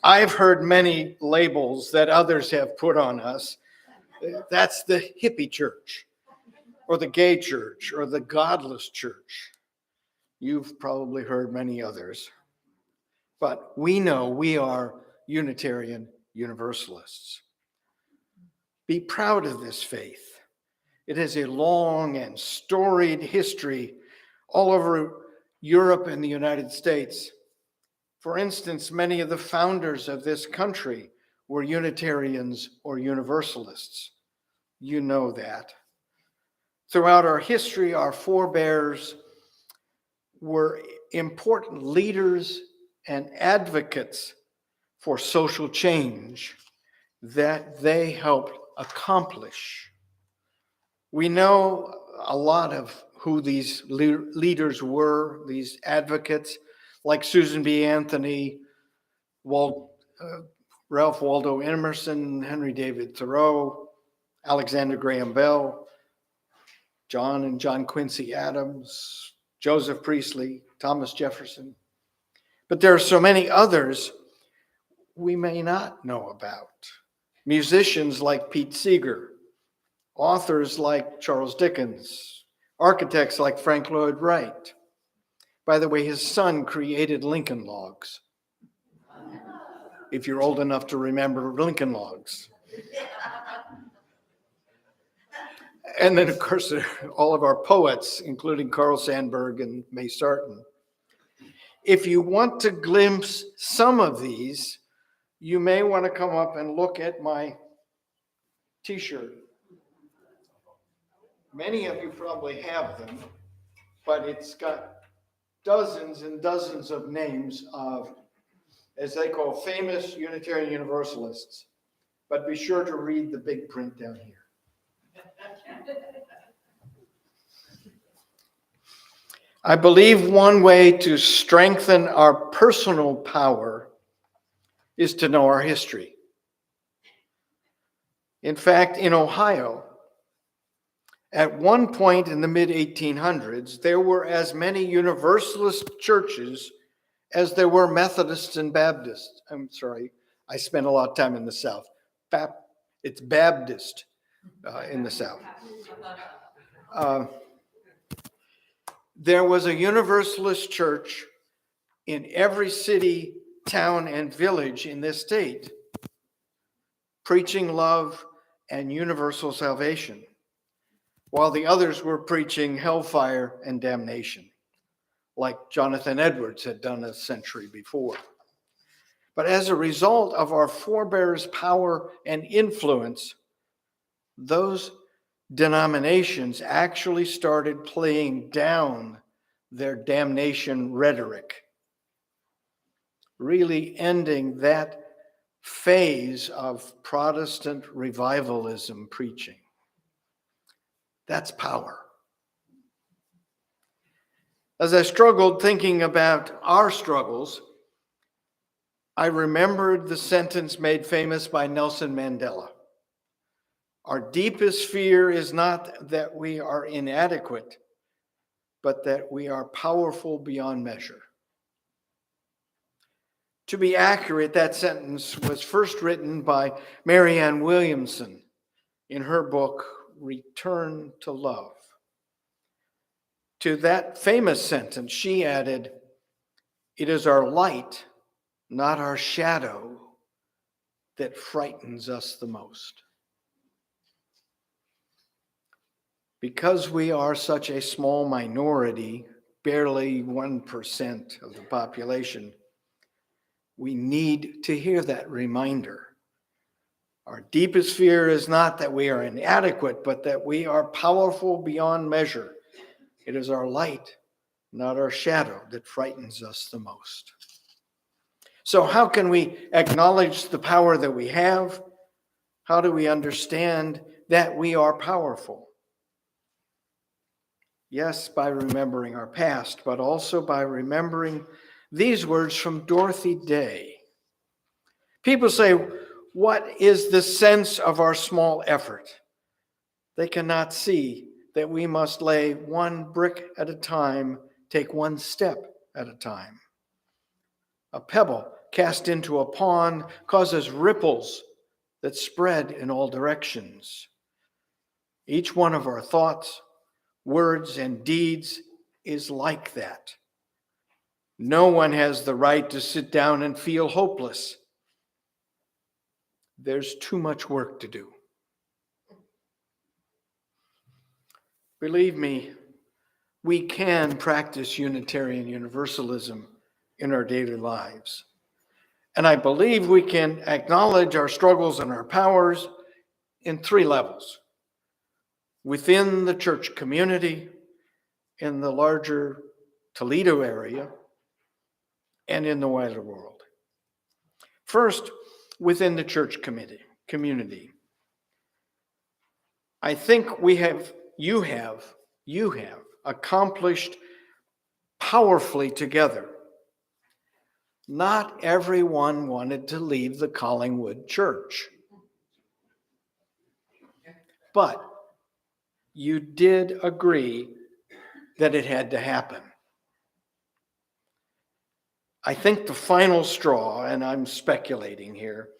I've heard many labels that others have put on us. That's the hippie church, or the gay church, or the godless church. You've probably heard many others. But we know we are Unitarian Universalists. Be proud of this faith. It has a long and storied history all over Europe and the United States. For instance, many of the founders of this country were Unitarians or Universalists. You know that. Throughout our history, our forebears were important leaders and advocates for social change that they helped accomplish. We know a lot of who these leaders were, these advocates, like Susan B. Anthony, Walt Ralph Waldo Emerson, Henry David Thoreau, Alexander Graham Bell, John and John Quincy Adams, Joseph Priestley, Thomas Jefferson. But there are so many others we may not know about. Musicians like Pete Seeger, authors like Charles Dickens, architects like Frank Lloyd Wright. By the way, his son created Lincoln Logs, if you're old enough to remember Lincoln Logs. And then, of course, all of our poets, including Carl Sandburg and May Sarton. If you want to glimpse some of these, you may want to come up and look at my t-shirt. Many of you probably have them, but it's got dozens and dozens of names of, as they call, famous Unitarian Universalists. But be sure to read the big print down here. I believe one way to strengthen our personal power is to know our history. In fact, in Ohio, at one point in the mid-1800s, there were as many Universalist churches as there were Methodists and Baptists. I'm sorry, I spent a lot of time in the South. It's Baptist in the South. There was a Universalist church in every city, town, and village in this state, preaching love and universal salvation, while the others were preaching hellfire and damnation, like Jonathan Edwards had done a century before. But as a result of our forebears' power and influence, those denominations actually started playing down their damnation rhetoric, really ending that phase of Protestant revivalism preaching. That's power. As I struggled thinking about our struggles, I remembered the sentence made famous by Nelson Mandela. Our deepest fear is not that we are inadequate, but that we are powerful beyond measure. To be accurate, that sentence was first written by Marianne Williamson in her book, Return to Love. To that famous sentence, she added, "It is our light, not our shadow, that frightens us the most." Because we are such a small minority, barely 1% of the population, we need to hear that reminder. Our deepest fear is not that we are inadequate, but that we are powerful beyond measure. It is our light, not our shadow, that frightens us the most. So how can we acknowledge the power that we have? How do we understand that we are powerful? Yes, by remembering our past, but also by remembering these words from Dorothy Day. People say, what is the sense of our small effort? They cannot see that we must lay one brick at a time, take one step at a time. A pebble cast into a pond causes ripples that spread in all directions. Each one of our thoughts, words, and deeds is like that. No one has the right to sit down and feel hopeless. There's too much work to do. Believe me, we can practice Unitarian Universalism in our daily lives. And I believe we can acknowledge our struggles and our powers in three levels: within the church community, in the larger Toledo area, and in the wider world. First, within the church community. I think you have accomplished powerfully together Not everyone wanted to leave the Collingwood church. But you did agree that it had to happen. I think the final straw, and I'm speculating here,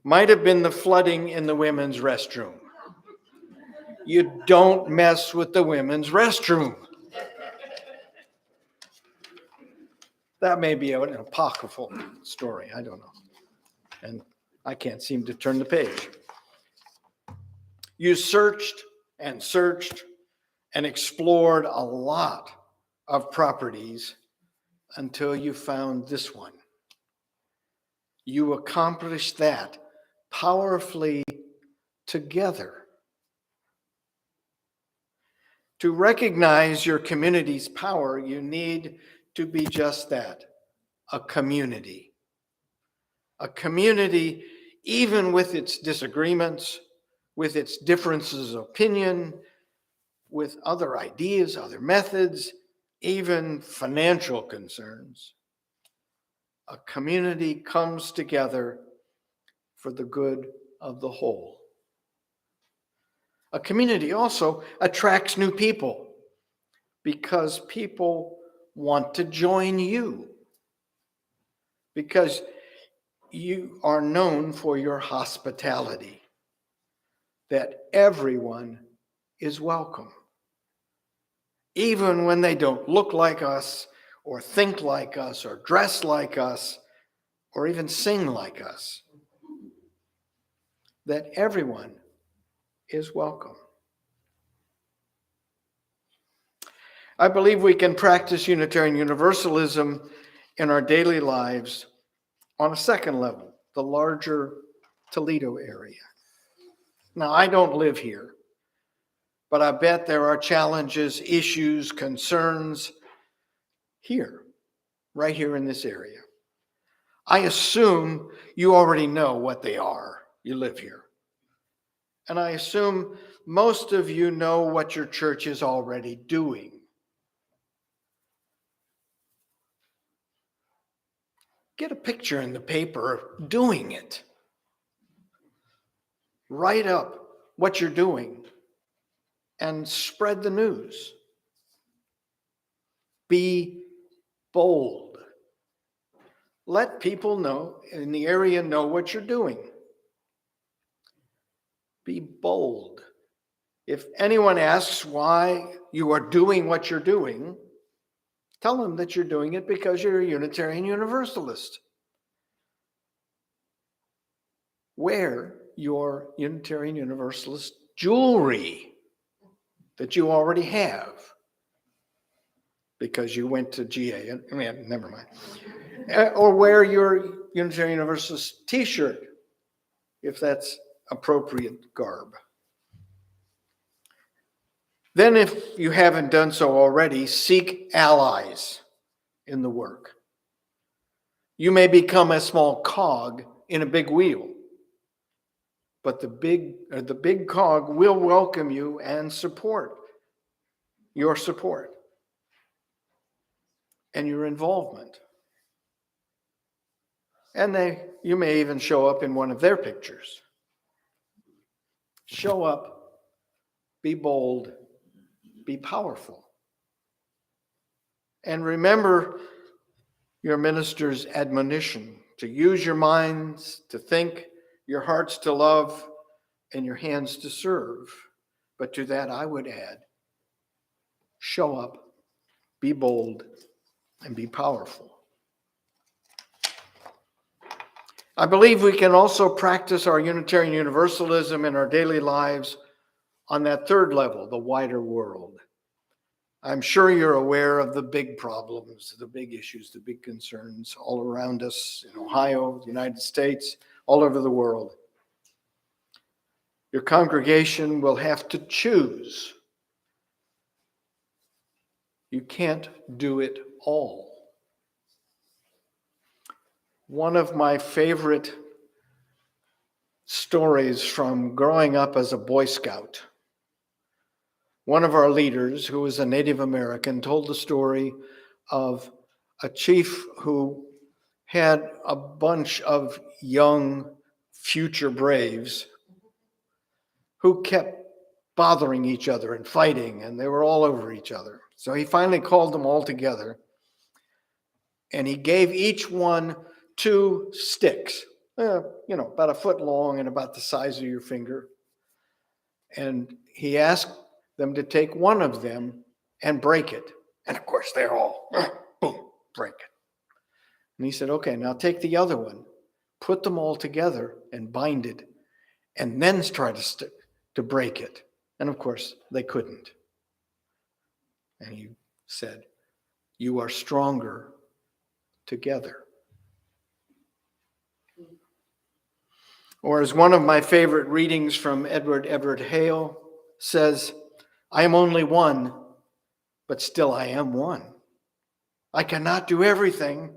might have been the flooding in the women's restroom. You don't mess with the women's restroom. That may be an apocryphal story, I don't know. And I can't seem to turn the page. You searched and searched and explored a lot of properties until you found this one. You accomplished that powerfully together. To recognize your community's power, you need to be just that, a community. A community, even with its disagreements, with its differences of opinion, with other ideas, other methods, even financial concerns. A community comes together for the good of the whole. A community also attracts new people because people want to join you, because you are known for your hospitality, that everyone is welcome. Even when they don't look like us, or think like us, or dress like us, or even sing like us, that everyone is welcome. I believe we can practice Unitarian Universalism in our daily lives on a second level, the larger Toledo area. Now, I don't live here, but I bet there are challenges, issues, concerns here, right here in this area. I assume you already know what they are. You live here. And I assume most of you know what your church is already doing. Get a picture in the paper doing it. Write up what you're doing and spread the news. Be bold. Let people know in the area know what you're doing. Be bold. If anyone asks why you are doing what you're doing, tell them that you're doing it because you're a Unitarian Universalist. Wear your Unitarian Universalist jewelry that you already have because you went to GA. I mean, never mind. Or wear your Unitarian Universalist t-shirt if that's appropriate garb. Then, if you haven't done so already, seek allies in the work. You may become a small cog in a big wheel, but the big cog will welcome you and support your support and your involvement. And you may even show up in one of their pictures. Show up, be bold, be powerful. And remember your minister's admonition to use your minds to think, your hearts to love, and your hands to serve. But to that I would add, show up, be bold, and be powerful. I believe we can also practice our Unitarian Universalism in our daily lives on that third level, the wider world. I'm sure you're aware of the big problems, the big issues, the big concerns all around us in Ohio, the United States, all over the world. Your congregation will have to choose. You can't do it all. One of my favorite stories from growing up as a Boy Scout, one of our leaders, who was a Native American, told the story of a chief who had a bunch of young future braves who kept bothering each other and fighting, and they were all over each other. So he finally called them all together, and he gave each one 2 sticks, about a foot long and about the size of your finger. And he asked them to take one of them and break it. And of course, they're all, boom, break it. And he said, okay, now take the other one, put them all together and bind it, and then try to break it. And of course, they couldn't. And he said, you are stronger together. Or as one of my favorite readings from Edward Everett Hale says, I am only one, but still I am one. I cannot do everything,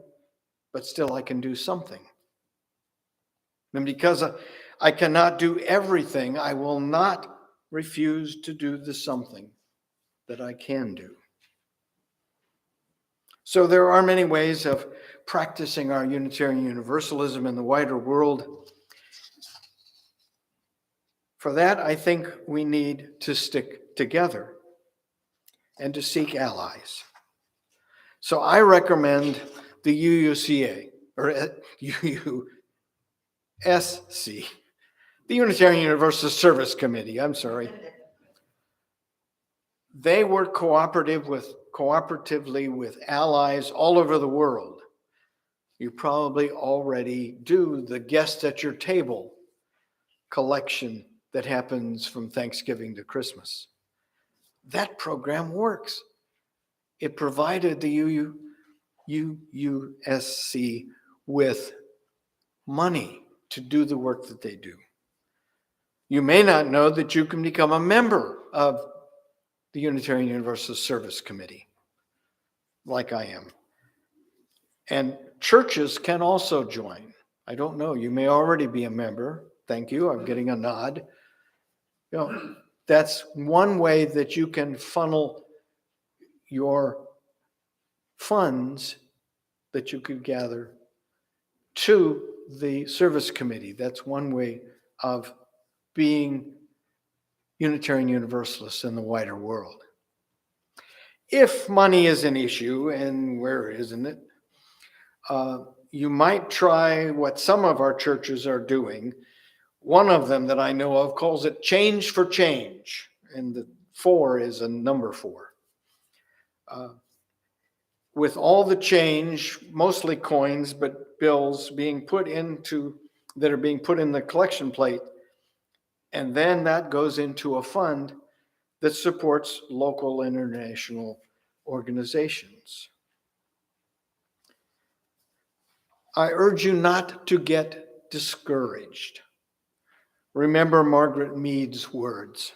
but still I can do something. And because I cannot do everything, I will not refuse to do the something that I can do. So there are many ways of practicing our Unitarian Universalism in the wider world. For that, I think we need to stick together and to seek allies. So I recommend the UUCA, or UUSC, the Unitarian Universalist Service Committee, I'm sorry. They work cooperatively with allies all over the world. You probably already do the guest at your table collection that happens from Thanksgiving to Christmas. That program works. It provided the UUSC with money to do the work that they do. You may not know that you can become a member of the Unitarian Universalist Service Committee, like I am. And churches can also join. I don't know, you may already be a member. Thank you, I'm getting a nod. That's one way that you can funnel your funds that you could gather to the service committee. That's one way of being Unitarian Universalists in the wider world. If money is an issue, and where isn't it, you might try what some of our churches are doing. One of them that I know of calls it Change for Change, and the 4 is a number 4. With all the change, mostly coins, but bills that are being put in the collection plate, and then that goes into a fund that supports local and international organizations. I urge you not to get discouraged. Remember Margaret Mead's words.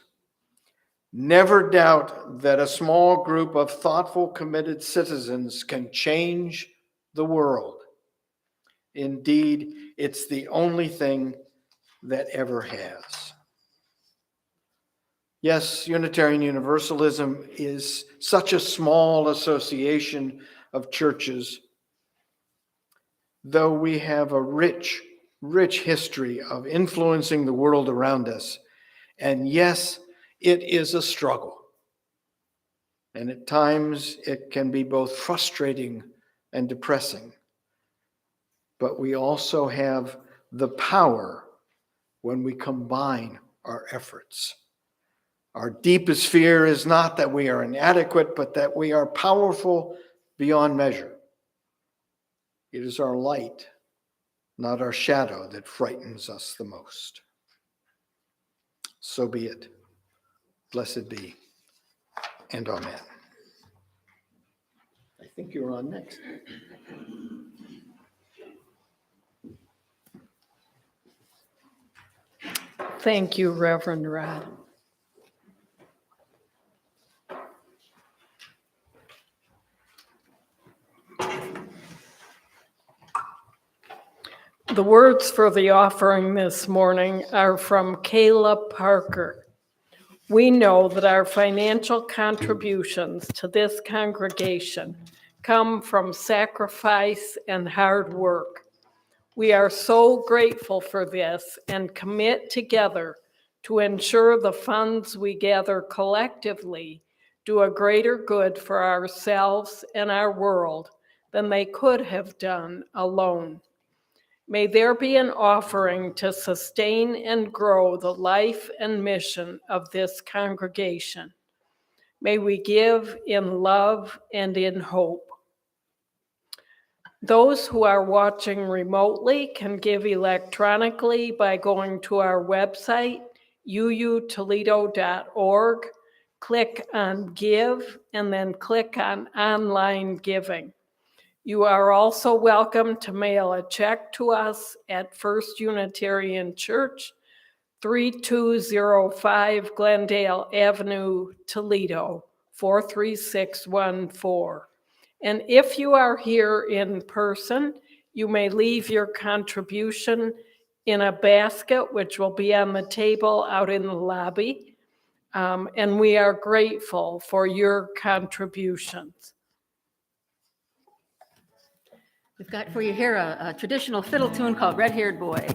Never doubt that a small group of thoughtful, committed citizens can change the world. Indeed, it's the only thing that ever has. Yes, Unitarian Universalism is such a small association of churches, though we have a rich history of influencing the world around us. And yes, it is a struggle. And at times it can be both frustrating and depressing. But we also have the power when we combine our efforts. Our deepest fear is not that we are inadequate, but that we are powerful beyond measure. It is our light, not our shadow, that frightens us the most. So be it. Blessed be, and amen. I think you're on next. Thank you, Reverend Rod. The words for the offering this morning are from Kayla Parker. We know that our financial contributions to this congregation come from sacrifice and hard work. We are so grateful for this and commit together to ensure the funds we gather collectively do a greater good for ourselves and our world than they could have done alone. May there be an offering to sustain and grow the life and mission of this congregation. May we give in love and in hope. Those who are watching remotely can give electronically by going to our website, uutoledo.org, click on Give, and then click on Online Giving. You are also welcome to mail a check to us at First Unitarian Church, 3205 Glendale Avenue, Toledo, 43614. And if you are here in person, you may leave your contribution in a basket, which will be on the table out in the lobby. And we are grateful for your contributions. We've got for you here a traditional fiddle tune called Red Haired Boy.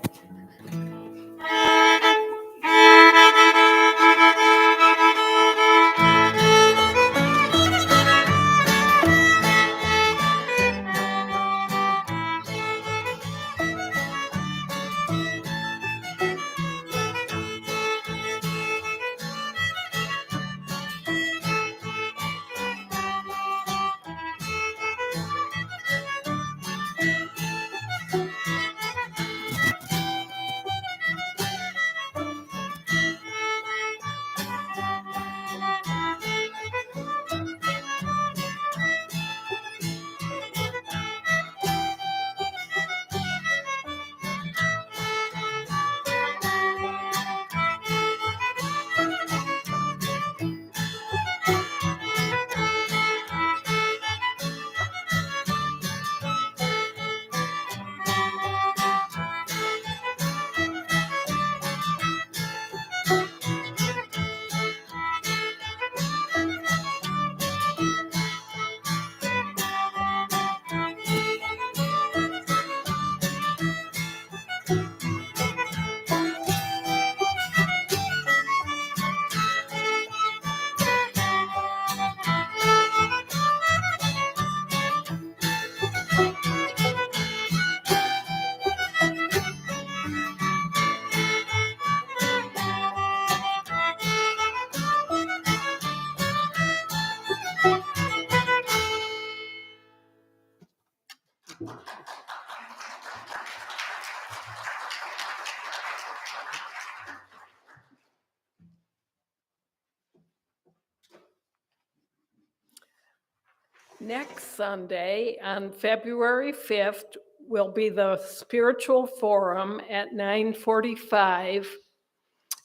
Next Sunday, on February 5th, will be the Spiritual Forum at 9:45.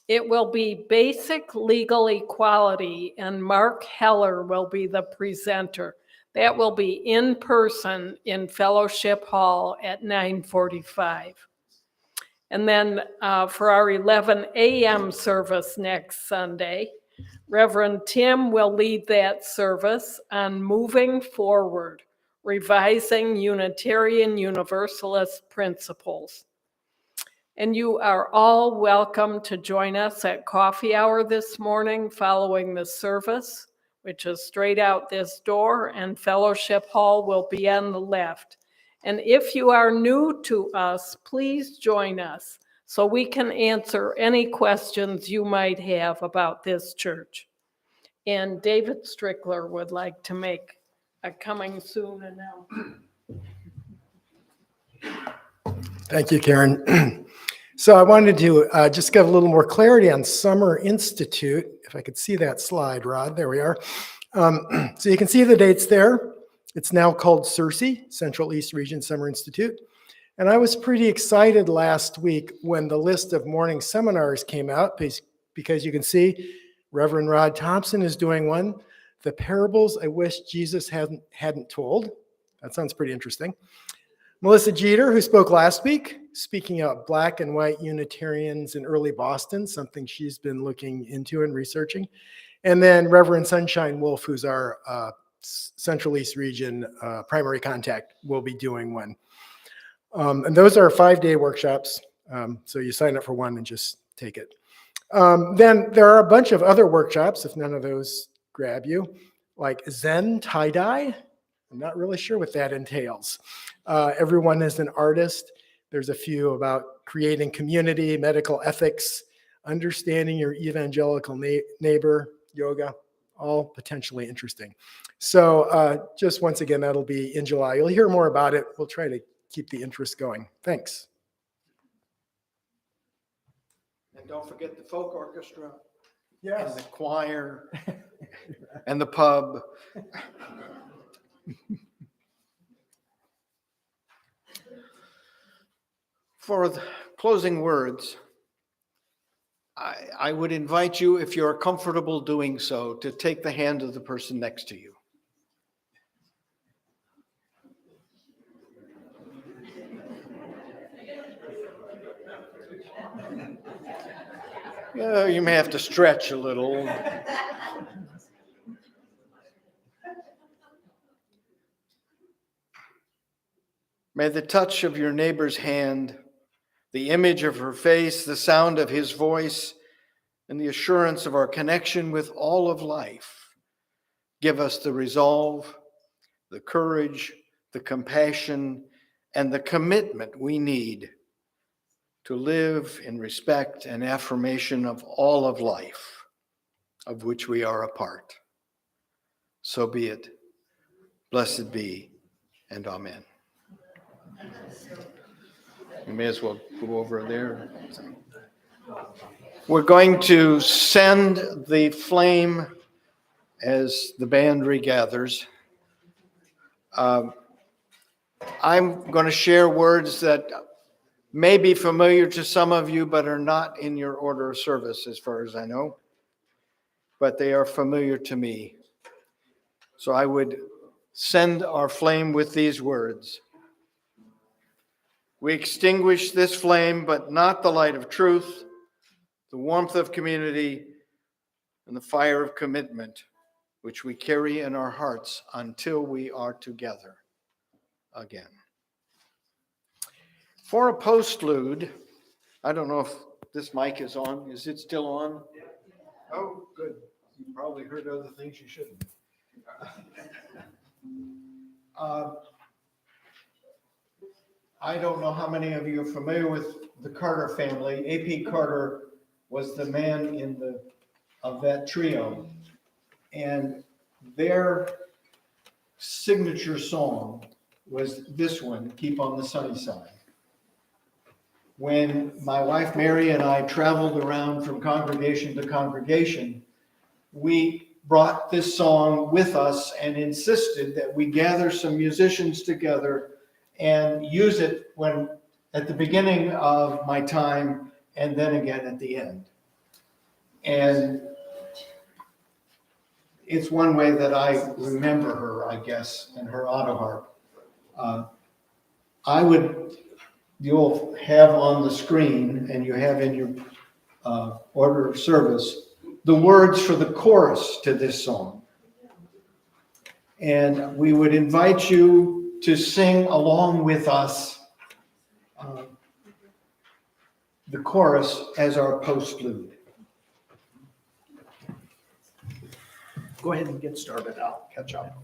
It will be Basic Legal Equality, and Mark Heller will be the presenter. That will be in person in Fellowship Hall at 9:45. And then for our 11 a.m. service next Sunday, Reverend Tim will lead that service on Moving Forward, Revising Unitarian Universalist Principles. And you are all welcome to join us at coffee hour this morning following the service, which is straight out this door, and Fellowship Hall will be on the left. And if you are new to us, please join us so we can answer any questions you might have about this church. And David Strickler would like to make a coming soon announcement. Thank you, Karen. So I wanted to just give a little more clarity on Summer Institute. If I could see that slide, Rod, there we are. So you can see the dates there. It's now called CERSI, Central East Region Summer Institute. And I was pretty excited last week when the list of morning seminars came out, because you can see Reverend Rod Thompson is doing one, The Parables I Wish Jesus Hadn't Told. That sounds pretty interesting. Melissa Jeter, who spoke last week, speaking out Black and White Unitarians in early Boston, something she's been looking into and researching. And then Reverend Sunshine Wolf, who's our Central East Region primary contact will be doing one. And those are 5-day workshops. So you sign up for one and just take it. Then there are a bunch of other workshops, if none of those grab you, like Zen tie-dye. I'm not really sure what that entails. Everyone is an artist. There's a few about creating community, medical ethics, understanding your evangelical neighbor, yoga, all potentially interesting. So just once again, that'll be in July. You'll hear more about it. We'll try to keep the interest going. Thanks. And don't forget the folk orchestra and Yes. the choir and the pub. For the closing words, I would invite you, if you're comfortable doing so, to take the hand of the person next to you. Yeah, you may have to stretch a little. May the touch of your neighbor's hand, the image of her face, the sound of his voice, and the assurance of our connection with all of life give us the resolve, the courage, the compassion, and the commitment we need to live in respect and affirmation of all of life, of which we are a part. So be it. Blessed be, and amen. You may as well go over there. We're going to send the flame as the band regathers. I'm going to share words that may be familiar to some of you, but are not in your order of service, as far as I know. But they are familiar to me. So I would send our flame with these words. We extinguish this flame, but not the light of truth, the warmth of community, and the fire of commitment, which we carry in our hearts until we are together again. For a postlude, I don't know if this mic is on. Is it still on? Oh, good. You probably heard other things you shouldn't. I don't know how many of you are familiar with the Carter family. A.P. Carter was the man of that trio. And their signature song was this one, Keep on the Sunny Side. When my wife Mary and I traveled around from congregation to congregation, we brought this song with us and insisted that we gather some musicians together and use it at the beginning of my time and then again at the end. And it's one way that I remember her, I guess, and her auto harp. You'll have on the screen, and you have in your order of service, the words for the chorus to this song. And we would invite you to sing along with us the chorus as our postlude. Go ahead and get started. I'll catch up.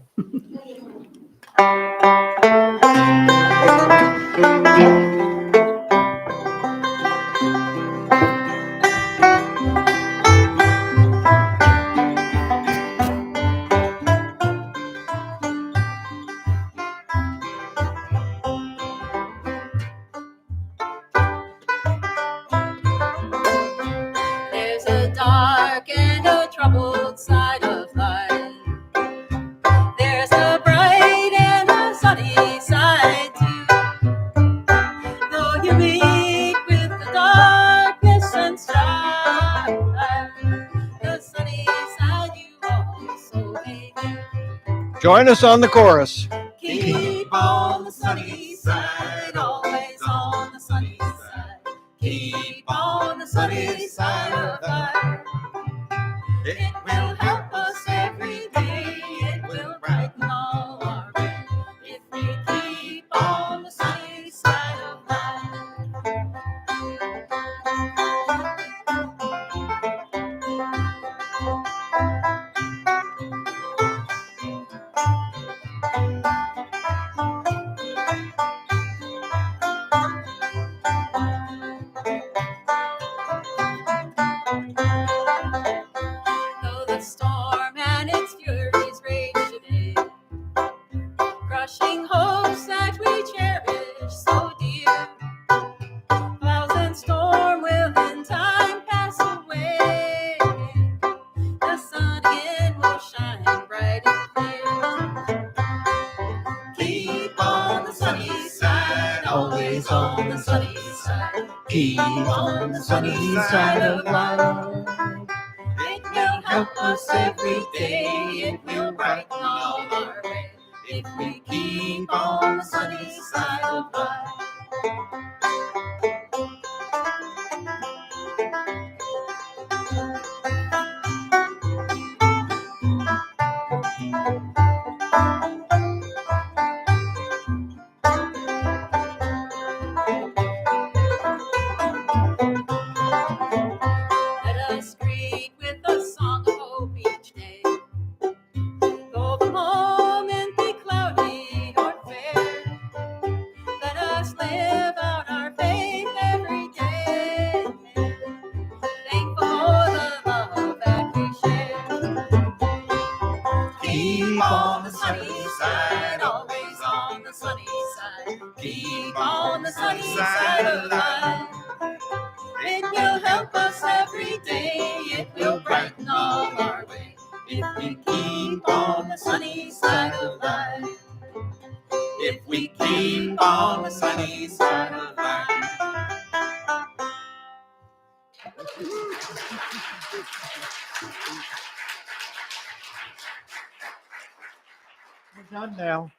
There's a dark and a troubled side of life. There's a bright and a sunny side too. Though you meet with the darkness and strife, the sunny side you also may do. Join us on the chorus. Keep on the sunny side, always on the sunny side. Keep on the sunny side of life. It will help us every day. It will brighten keep on the sunny side of life. It will help us every day. It will brighten all our way. If we keep on the sunny side of life. Let us greet with a song of hope each day. Though the moment be cloudy or fair, let us live out our faith every day. Thankful for the love that we share. Keep on the sunny side, always on the sunny side. Keep on the sunny side of life. It will help us every day. It will brighten all our way. If we keep on the sunny side of life. If we keep on the sunny side of life. We're done now.